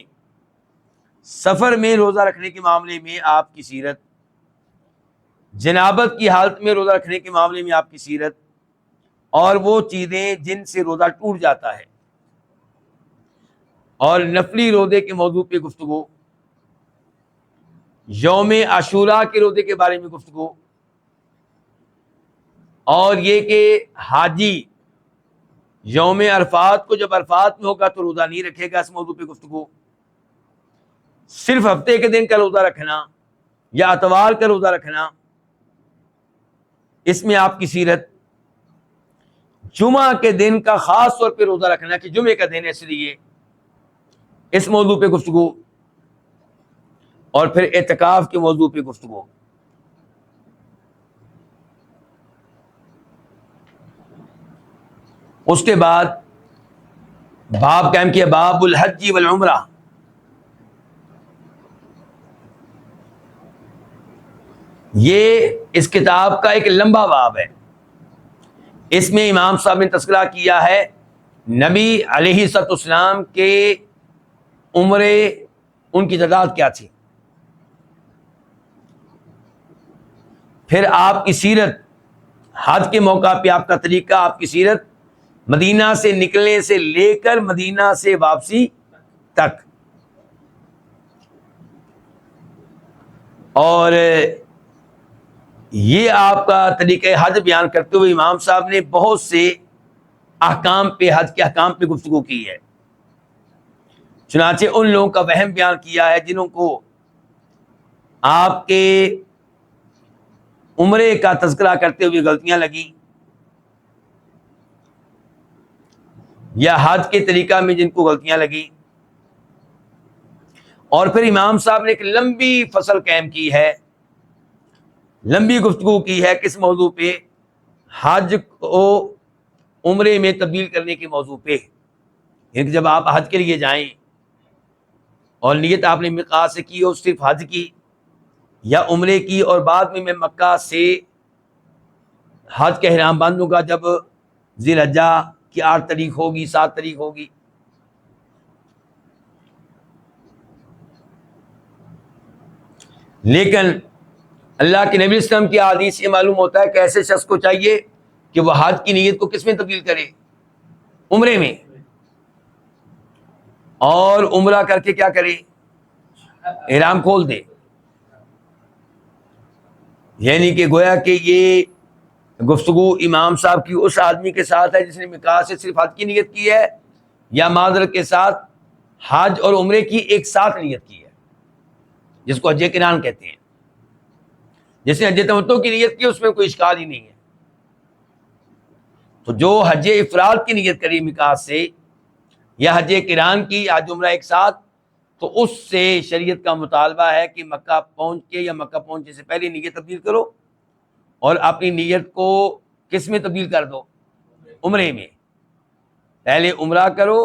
سفر میں روزہ رکھنے کے معاملے میں آپ کی سیرت، جنابت کی حالت میں روزہ رکھنے کے معاملے میں آپ کی سیرت، اور وہ چیزیں جن سے روزہ ٹوٹ جاتا ہے، اور نفلی روزے کے موضوع پہ گفتگو، یوم عاشوراء کے روزے کے بارے میں گفتگو، اور یہ کہ حاجی یوم عرفات کو جب عرفات میں ہوگا تو روزہ نہیں رکھے گا، اس موضوع پہ گفتگو. صرف ہفتے کے دن کا روزہ رکھنا یا اتوار کا روزہ رکھنا، اس میں آپ کی سیرت. جمعہ کے دن کا خاص طور پہ روزہ رکھنا کہ جمعے کا دن ہے اس لیے، اس موضوع پہ گفتگو. اور پھر اعتکاف کے موضوع پہ گفتگو. اس کے بعد باب قائم کیا باب الحج والعمرہ. یہ اس کتاب کا ایک لمبا باب ہے. اس میں امام صاحب نے تذکرہ کیا ہے نبی علیہ الصلوۃ والسلام کے عمرے، ان کی تعداد کیا تھی. پھر آپ کی سیرت، حج کے موقع پہ آپ کا طریقہ، آپ کی سیرت مدینہ سے نکلنے سے لے کر مدینہ سے واپسی تک. اور یہ آپ کا طریقہ حج بیان کرتے ہوئے امام صاحب نے بہت سے احکام پہ، حج کے احکام پہ گفتگو کی ہے. چنانچہ ان لوگوں کا وہم بیان کیا ہے جنہوں کو آپ کے عمرے کا تذکرہ کرتے ہوئے غلطیاں لگیں، یا حج کے طریقہ میں جن کو غلطیاں لگیں. اور پھر امام صاحب نے ایک لمبی فصل قائم کی ہے، لمبی گفتگو کی ہے کس موضوع پہ؟ حج کو عمرے میں تبدیل کرنے کے موضوع پہ. یعنی جب آپ حج کے لیے جائیں اور نیت آپ نے میقات سے کی اور صرف حج کی یا عمرے کی، اور بعد میں مکہ سے حج کا احرام باندھوں گا جب ذی الحجہ کی 8 تاریخ ہوگی، 7 تاریخ ہوگی. لیکن اللہ کے نبی علیہ السلام کی حدیث سے معلوم ہوتا ہے کہ ایسے شخص کو چاہیے کہ وہ حج کی نیت کو کس میں تبدیل کرے؟ عمرے میں. اور عمرہ کر کے کیا کرے؟ احرام کھول دے. یعنی کہ گویا کہ یہ گفتگو امام صاحب کی اس آدمی کے ساتھ ہے جس نے میقات سے صرف حج کی نیت کی ہے، یا معذرت کے ساتھ حج اور عمرے کی ایک ساتھ نیت کی ہے، جس کو حج قران کہتے ہیں. جس نے حج تمتع کی نیت کی اس میں کوئی اشکال ہی نہیں ہے. تو جو حج افراد کی نیت کری میقات سے یا حج قران کی حج عمرہ ایک ساتھ، تو اس سے شریعت کا مطالبہ ہے کہ مکہ پہنچ کے یا مکہ پہنچنے سے پہلے نیت تبدیل کرو، اور اپنی نیت کو کس میں تبدیل کر دو؟ عمرے میں. پہلے عمرہ کرو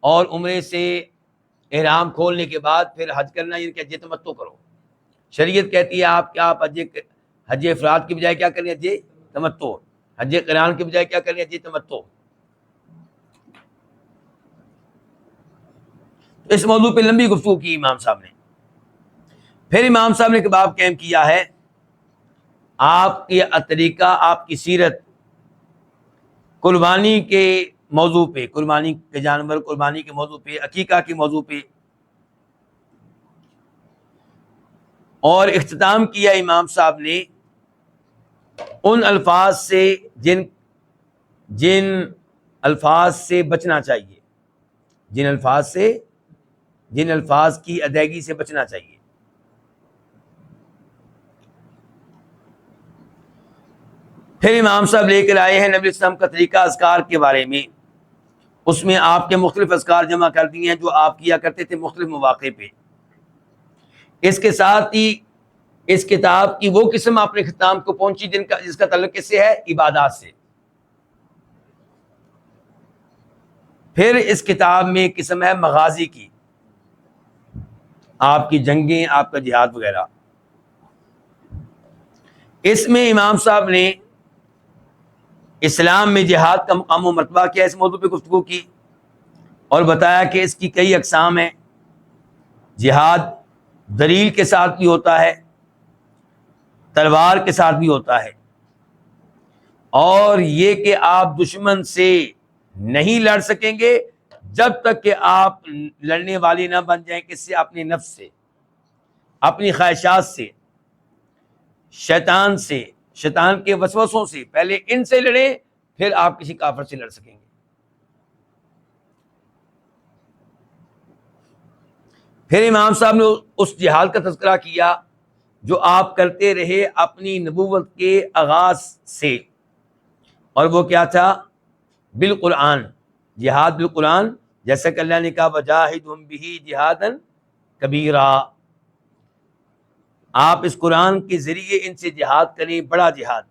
اور عمرے سے احرام کھولنے کے بعد پھر حج کرنا، یعنی کہ حج تمتع کرو. شریعت کہتی ہے آپ کیا حج افراد کی بجائے کیا کریں؟ حج تمتع. حج قران کی بجائے کیا کریں؟ حج تمتع. اس موضوع پہ لمبی گفتگو کی امام صاحب نے. پھر امام صاحب نے ایک باب قائم کیا ہے آپ کی طریقہ، آپ کی سیرت قربانی کے موضوع پہ، قربانی کے جانور قربانی کے موضوع پہ، عقیقہ کے موضوع پہ. اور اختتام کیا امام صاحب نے ان الفاظ سے جن الفاظ سے بچنا چاہیے، جن الفاظ کی ادائیگی سے بچنا چاہیے. پھر امام صاحب لے کر آئے ہیں نبی اسلام کا طریقہ اذکار کے بارے میں. اس میں آپ کے مختلف اذکار جمع کر دیے ہیں جو آپ کیا کرتے تھے مختلف مواقع پہ. اس کے ساتھ ہی اس کتاب کی وہ قسم اپنے اختتام کو پہنچی جس کا تعلق کس سے ہے؟ عبادات سے. پھر اس کتاب میں ایک قسم ہے مغازی کی، آپ کی جنگیں، آپ کا جہاد وغیرہ. اس میں امام صاحب نے اسلام میں جہاد کا مقام و مرتبہ کیا، اس موضوع پہ گفتگو کی اور بتایا کہ اس کی کئی اقسام ہیں. جہاد دلیل کے ساتھ بھی ہوتا ہے، تلوار کے ساتھ بھی ہوتا ہے، اور یہ کہ آپ دشمن سے نہیں لڑ سکیں گے جب تک کہ آپ لڑنے والے نہ بن جائیں. کس سے؟ اپنے نفس سے، اپنی خواہشات سے، شیطان سے، شیطان کے وسوسوں سے. پہلے ان سے لڑیں پھر آپ کسی کافر سے لڑ سکیں گے. پھر امام صاحب نے اس جہاد کا تذکرہ کیا جو آپ کرتے رہے اپنی نبوت کے آغاز سے، اور وہ کیا تھا؟ بالقرآن، جہاد بالقرآن. جیسا کہ اللہ نے کہا وجاہدہم بہ جہادا کبیرا، آپ اس قرآن کے ذریعے ان سے جہاد کریں، بڑا جہاد.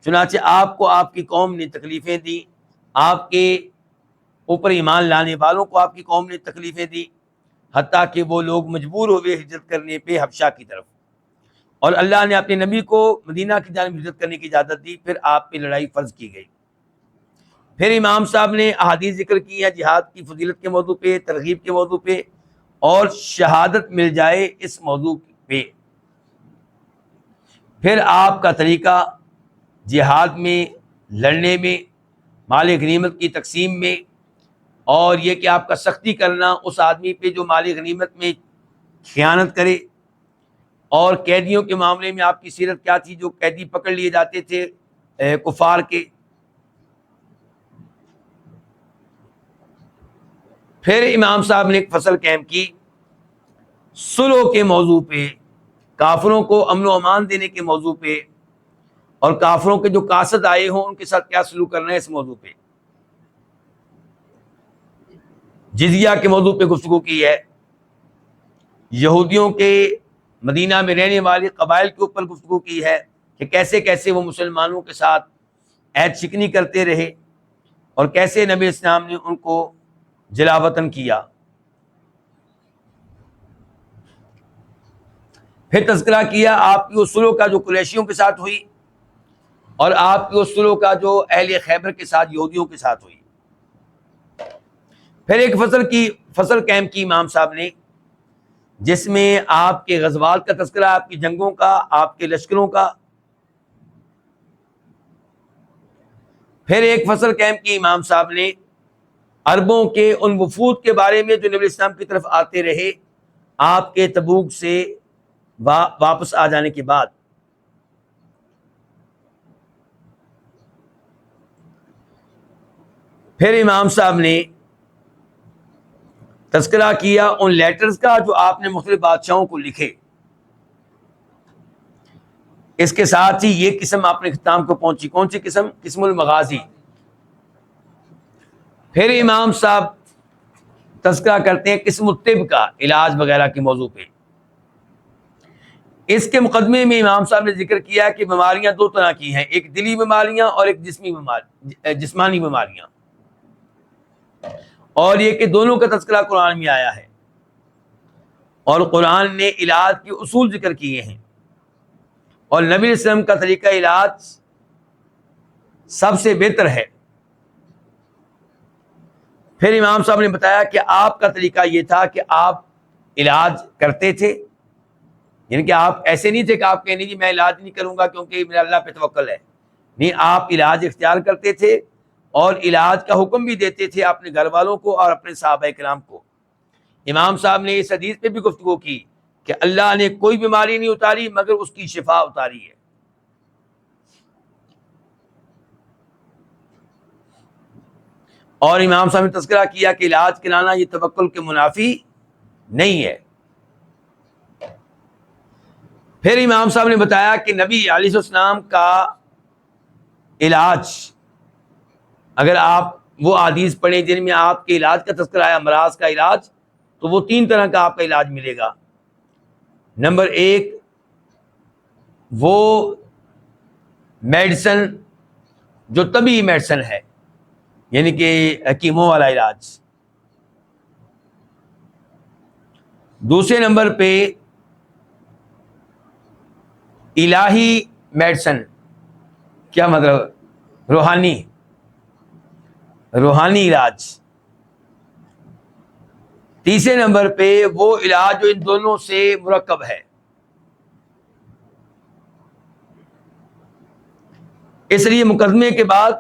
چنانچہ آپ کو آپ کی قوم نے تکلیفیں دی، آپ کے اوپر ایمان لانے والوں کو آپ کی قوم نے تکلیفیں دی، حتیٰ کہ وہ لوگ مجبور ہوئے ہجرت کرنے پہ حبشہ کی طرف، اور اللہ نے اپنے نبی کو مدینہ کی جانب ہجرت کرنے کی اجازت دی. پھر آپ پہ لڑائی فرض کی گئی. پھر امام صاحب نے احادیث ذکر کی ہیں جہاد کی فضیلت کے موضوع پہ، ترغیب کے موضوع پہ، اور شہادت مل جائے اس موضوع پہ. پھر آپ کا طریقہ جہاد میں لڑنے میں، مال غنیمت کی تقسیم میں، اور یہ کہ آپ کا سختی کرنا اس آدمی پہ جو مال غنیمت میں خیانت کرے، اور قیدیوں کے معاملے میں آپ کی سیرت کیا تھی جو قیدی پکڑ لیے جاتے تھے کفار کے. پھر امام صاحب نے ایک فصل قائم کی صلح کے موضوع پہ، کافروں کو امن و امان دینے کے موضوع پہ، اور کافروں کے جو قاصد آئے ہوں ان کے ساتھ کیا سلوک کرنا ہے اس موضوع پہ. جزیہ کے موضوع پہ گفتگو کی ہے. یہودیوں کے مدینہ میں رہنے والے قبائل کے اوپر گفتگو کی ہے کہ کیسے کیسے وہ مسلمانوں کے ساتھ عہد شکنی کرتے رہے اور کیسے نبی اسلام نے ان کو جلا وطن کیا. پھر تذکرہ کیا آپ کی اصولوں کا جو قریشیوں کے ساتھ ہوئی، اور آپ کی اصولوں کا جو اہل خیبر کے ساتھ یہودیوں کے ساتھ ہوئی. پھر ایک فصل قائم کی امام صاحب نے جس میں آپ کے غزوات کا تذکرہ، آپ کی جنگوں کا، آپ کے لشکروں کا. پھر ایک فصل قائم کی امام صاحب نے عربوں کے ان وفود کے بارے میں جو نبی اسلام کی طرف آتے رہے آپ کے تبوک سے واپس آ جانے کے بعد. پھر امام صاحب نے تذکرہ کیا ان لیٹرز کا جو آپ نے مختلف بادشاہوں کو لکھے. اس کے ساتھ ہی یہ قسم اپنے اختتام کو پہنچی. کون سی قسم؟ قسم المغازی. پھر امام صاحب تذکرہ کرتے ہیں قسم الطب کا، علاج وغیرہ کے موضوع پہ. اس کے مقدمے میں امام صاحب نے ذکر کیا کہ بیماریاں دو طرح کی ہیں، ایک دلی بیماریاں اور ایک جسمانی بیماریاں، اور یہ کہ دونوں کا تذکرہ قرآن میں آیا ہے، اور قرآن نے علاج کے اصول ذکر کیے ہیں، اور نبی علیہ السلام کا طریقہ علاج سب سے بہتر ہے. پھر امام صاحب نے بتایا کہ آپ کا طریقہ یہ تھا کہ آپ علاج کرتے تھے، یعنی کہ آپ ایسے نہیں تھے کہ آپ کہنے جی میں علاج نہیں کروں گا کیونکہ میرا اللہ پہ توکل ہے. نہیں، آپ علاج اختیار کرتے تھے اور علاج کا حکم بھی دیتے تھے اپنے گھر والوں کو اور اپنے صحابہ کرام کو. امام صاحب نے اس حدیث پہ بھی گفتگو کی کہ اللہ نے کوئی بیماری نہیں اتاری مگر اس کی شفا اتاری ہے. اور امام صاحب نے تذکرہ کیا کہ علاج کرانا یہ توکل کے منافی نہیں ہے. پھر امام صاحب نے بتایا کہ نبی علیہ السلام کا علاج، اگر آپ وہ حدیث پڑھیں جن میں آپ کے علاج کا تذکرہ ہے، امراض کا علاج، تو وہ 3 طرح کا آپ کا علاج ملے گا. نمبر 1 وہ میڈیسن جو طبی میڈیسن ہے، یعنی کہ حکیموں والا علاج. دوسرے نمبر پہ الہی میڈیسن، کیا مطلب؟ روحانی علاج. تیسرے نمبر پہ وہ علاج جو ان دونوں سے مرکب ہے. اس لیے مقدمے کے بعد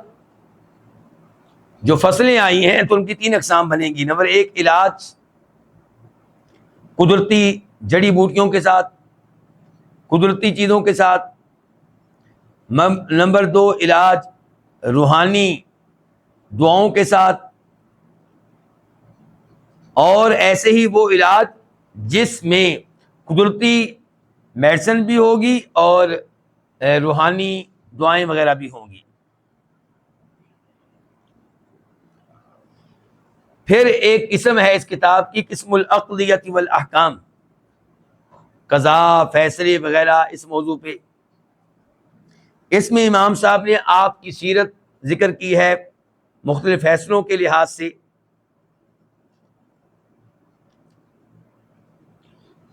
جو فصلیں آئی ہیں تو ان کی 3 اقسام بنیں گی. نمبر 1 علاج قدرتی جڑی بوٹیوں کے ساتھ، قدرتی چیزوں کے ساتھ. نمبر 2 علاج روحانی دعاؤں کے ساتھ. اور ایسے ہی وہ علاج جس میں قدرتی میڈیسن بھی ہوگی اور روحانی دعائیں وغیرہ بھی ہوں گی. پھر ایک قسم ہے اس کتاب کی قسم الاقضیۃ والاحکام، قضاء، فیصلے وغیرہ اس موضوع پہ. اس میں امام صاحب نے آپ کی سیرت ذکر کی ہے مختلف فیصلوں کے لحاظ سے،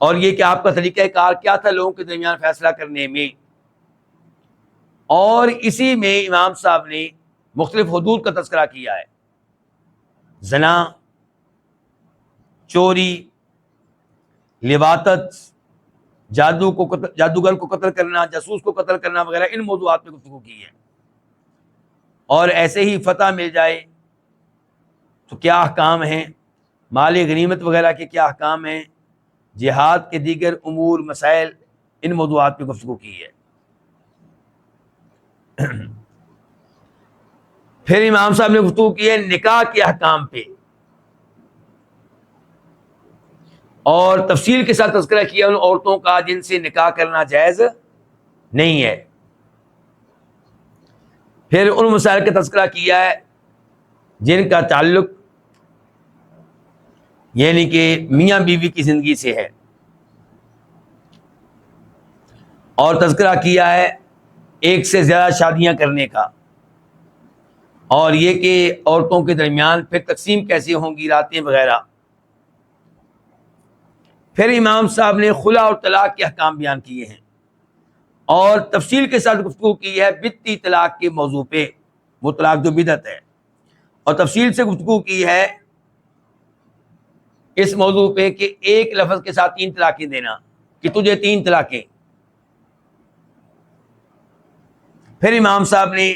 اور یہ کہ آپ کا طریقہ کار کیا تھا لوگوں کے درمیان فیصلہ کرنے میں. اور اسی میں امام صاحب نے مختلف حدود کا تذکرہ کیا ہے، زنا، چوری، لواطت، جادوگر کو قتل کرنا، جاسوس کو قتل کرنا وغیرہ، ان موضوعات پہ گفتگو کی ہے. اور ایسے ہی فتح مل جائے تو کیا احکام ہیں، مال غنیمت وغیرہ کے کیا احکام ہیں، جہاد کے دیگر امور مسائل، ان موضوعات پہ گفتگو کی ہے. پھر امام صاحب نے گفتگو کی ہے نکاح کے احکام پہ، اور تفصیل کے ساتھ تذکرہ کیا ان عورتوں کا جن سے نکاح کرنا جائز نہیں ہے. پھر ان مسائل کا تذکرہ کیا ہے جن کا تعلق یعنی کہ میاں بیوی کی زندگی سے ہے، اور تذکرہ کیا ہے ایک سے زیادہ شادیاں کرنے کا، اور یہ کہ عورتوں کے درمیان پھر تقسیم کیسے ہوں گی راتیں وغیرہ. پھر امام صاحب نے خلا اور طلاق کے احکام بیان کیے ہیں، اور تفصیل کے ساتھ گفتگو کی ہے بدعتی طلاق کے موضوع پہ، وہ طلاق جو بدعت ہے، اور تفصیل سے گفتگو کی ہے اس موضوع پہ کہ ایک لفظ کے ساتھ 3 طلاقیں دینا، کہ تجھے 3 طلاقیں. پھر امام صاحب نے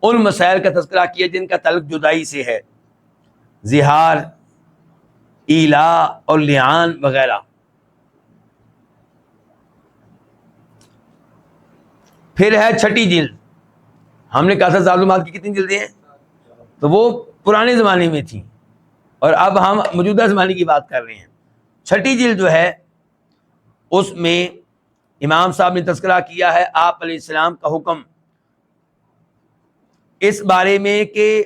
ان مسائل کا تذکرہ کیا جن کا تعلق جدائی سے ہے، زہار، ایلا اور لعان وغیرہ. پھر ہے 6ٹھی جلد. ہم نے کہا تھا ظالمات کی کتنی جلدیں ہیں، تو وہ پرانے زمانے میں تھیں، اور اب ہم موجودہ زمانے کی بات کر رہے ہیں. 6ٹھی جلد جو ہے اس میں امام صاحب نے تذکرہ کیا ہے آپ علیہ السلام کا حکم اس بارے میں کہ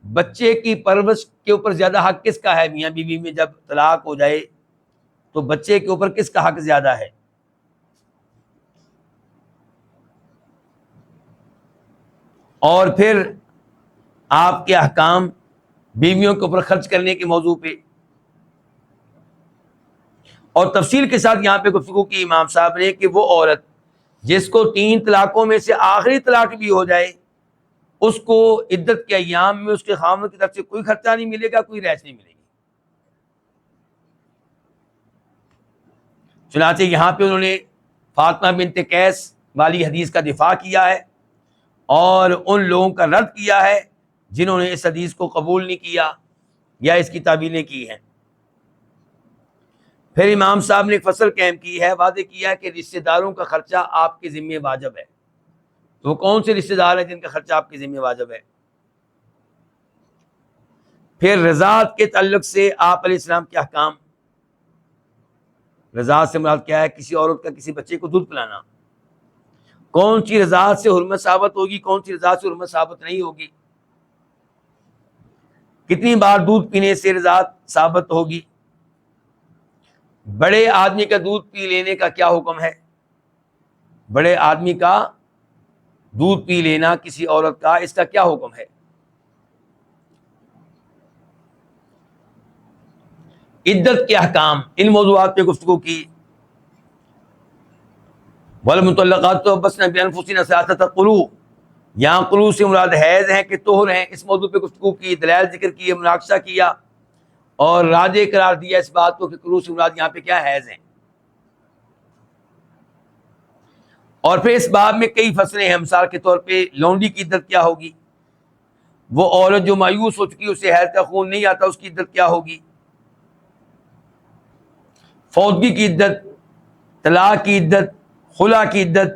بچے کی پرورش کے اوپر زیادہ حق کس کا ہے. میاں بیوی میں جب طلاق ہو جائے تو بچے کے اوپر کس کا حق زیادہ ہے؟ اور پھر آپ کے احکام بیویوں کے اوپر خرچ کرنے کے موضوع پہ، اور تفصیل کے ساتھ یہاں پہ گفتگو کی امام صاحب نے کہ وہ عورت جس کو 3 طلاقوں میں سے آخری طلاق بھی ہو جائے اس کو عدت کے ایام میں اس کے خاوند کی طرف سے کوئی خرچہ نہیں ملے گا، کوئی رعایت نہیں ملے گی. چنانچہ یہاں پہ انہوں نے فاطمہ بنت قیس والی حدیث کا دفاع کیا ہے اور ان لوگوں کا رد کیا ہے جنہوں نے اس حدیث کو قبول نہیں کیا یا اس کی تعویلیں کی ہیں. پھر امام صاحب نے ایک فصل قائم کی ہے، واضح کیا ہے کہ رشتہ داروں کا خرچہ آپ کے ذمہ واجب ہے. تو کون سے رشتہ دار ہیں جن کا خرچہ آپ کے ذمہ واجب ہے؟ پھر رضاعت کے تعلق سے آپ علیہ السلام کے احکام. رضاعت سے مراد کیا ہے؟ کسی عورت کا کسی بچے کو دودھ پلانا. کون سی رضاعت سے حرمت ثابت ہوگی، کون سی رضاعت سے حرمت ثابت نہیں ہوگی، کتنی بار دودھ پینے سے رضاعت ثابت ہوگی، بڑے آدمی کا دودھ پی لینے کا کیا حکم ہے، بڑے آدمی کا دودھ پی لینا کسی عورت کا، اس کا کیا حکم ہے. عدت کے احکام، ان موضوعات پہ گفتگو کی. والمطلقات یتربصن بانفسهن ثلاثة قروء، یہاں قروء سے مراد حیض ہیں کہ طہر ہیں. اس موضوع پہ گفتگو کی، دلائل ذکر کیے، مناقشہ کیا اور راجع قرار دیا اس بات کو کہ قروء سے مراد یہاں پہ کیا حیض ہیں. اور پھر اس باب میں کئی فصلیں ہیں. مثال کے طور پہ لونڈی کی عدت کیا ہوگی، وہ عورت جو مایوس ہو چکی اسے حیض کا خون نہیں آتا اس کی عدت کیا ہوگی، فوتگی کی عدت، طلاق کی عدت، خلا کی عدت.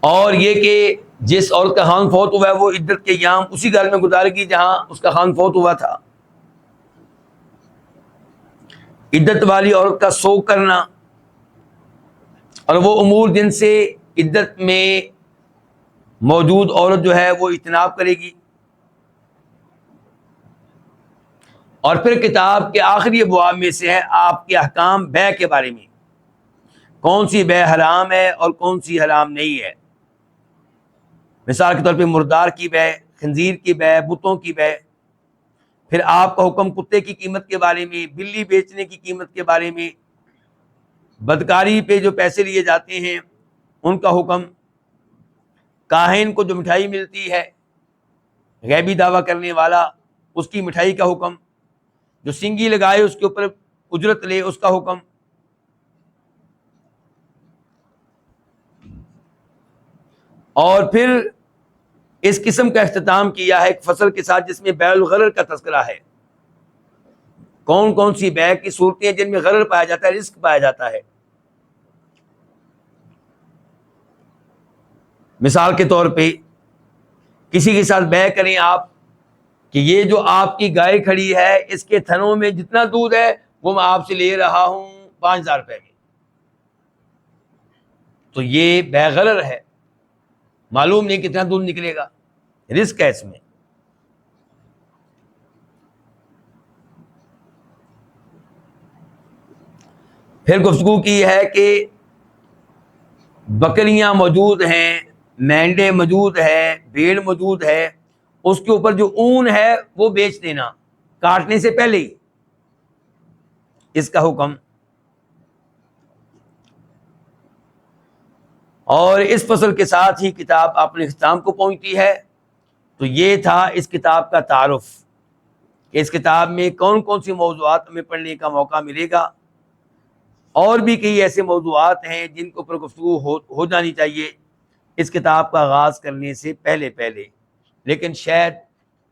اور یہ کہ جس عورت کا خاوند فوت ہوا ہے وہ عدت کے ایام اسی گھر میں گزارے گی جہاں اس کا خاوند فوت ہوا تھا. عدت والی عورت کا سوگ کرنا اور وہ امور جن سے عدت میں موجود عورت جو ہے وہ اجتناب کرے گی. اور پھر کتاب کے آخری ابواب میں سے ہے آپ کے احکام بیع کے بارے میں، کون سی بیع حرام ہے اور کون سی حرام نہیں ہے. مثال کے طور پہ مردار کی بیع، خنزیر کی بیع، بتوں کی بیع. پھر آپ کا حکم کتے کی قیمت کے بارے میں، بلی بیچنے کی قیمت کے بارے میں، بدکاری پہ جو پیسے لیے جاتے ہیں ان کا حکم، کاہن کو جو مٹھائی ملتی ہے، غیبی دعویٰ کرنے والا اس کی مٹھائی کا حکم، جو سنگی لگائے اس کے اوپر اجرت لے اس کا حکم. اور پھر اس قسم کا اختتام کیا ہے ایک فصل کے ساتھ جس میں بیع الغرر کا تذکرہ ہے. کون کون سی بیع کی صورتیں ہیں جن میں غرر پایا جاتا ہے، رزق پایا جاتا ہے. مثال کے طور پہ کسی کے ساتھ بیع کریں آپ کہ یہ جو آپ کی گائے کھڑی ہے اس کے تھنوں میں جتنا دودھ ہے وہ میں آپ سے لے رہا ہوں 5,000 روپے میں، تو یہ بیع غرر ہے. معلوم نہیں کتنا دودھ نکلے گا، رزق ہے اس میں. پھر گفتگو کی ہے کہ بکریاں موجود ہیں، مینڈے موجود ہے، بھیڑ موجود ہے، اس کے اوپر جو اون ہے وہ بیچ دینا کاٹنے سے پہلے ہی، اس کا حکم. اور اس فصل کے ساتھ ہی کتاب اپنے اختتام کو پہنچتی ہے. تو یہ تھا اس کتاب کا تعارف کہ اس کتاب میں کون کون سی موضوعات ہمیں پڑھنے کا موقع ملے گا. اور بھی کئی ایسے موضوعات ہیں جن کے اوپر گفتگو ہو جانی چاہیے اس کتاب کا آغاز کرنے سے پہلے، لیکن شاید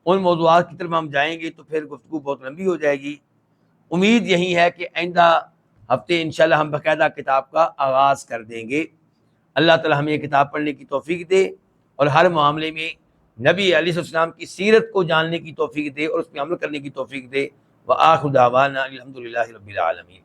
ان موضوعات کی طرف ہم جائیں گے تو پھر گفتگو بہت لمبی ہو جائے گی. امید یہی ہے کہ آئندہ ہفتے انشاءاللہ ہم باقاعدہ کتاب کا آغاز کر دیں گے. اللہ تعالی ہمیں یہ کتاب پڑھنے کی توفیق دے اور ہر معاملے میں نبی علیہ السلام کی سیرت کو جاننے کی توفیق دے اور اس پہ عمل کرنے کی توفیق دے. وآخر دعوانا الحمد للہ رب العالمین۔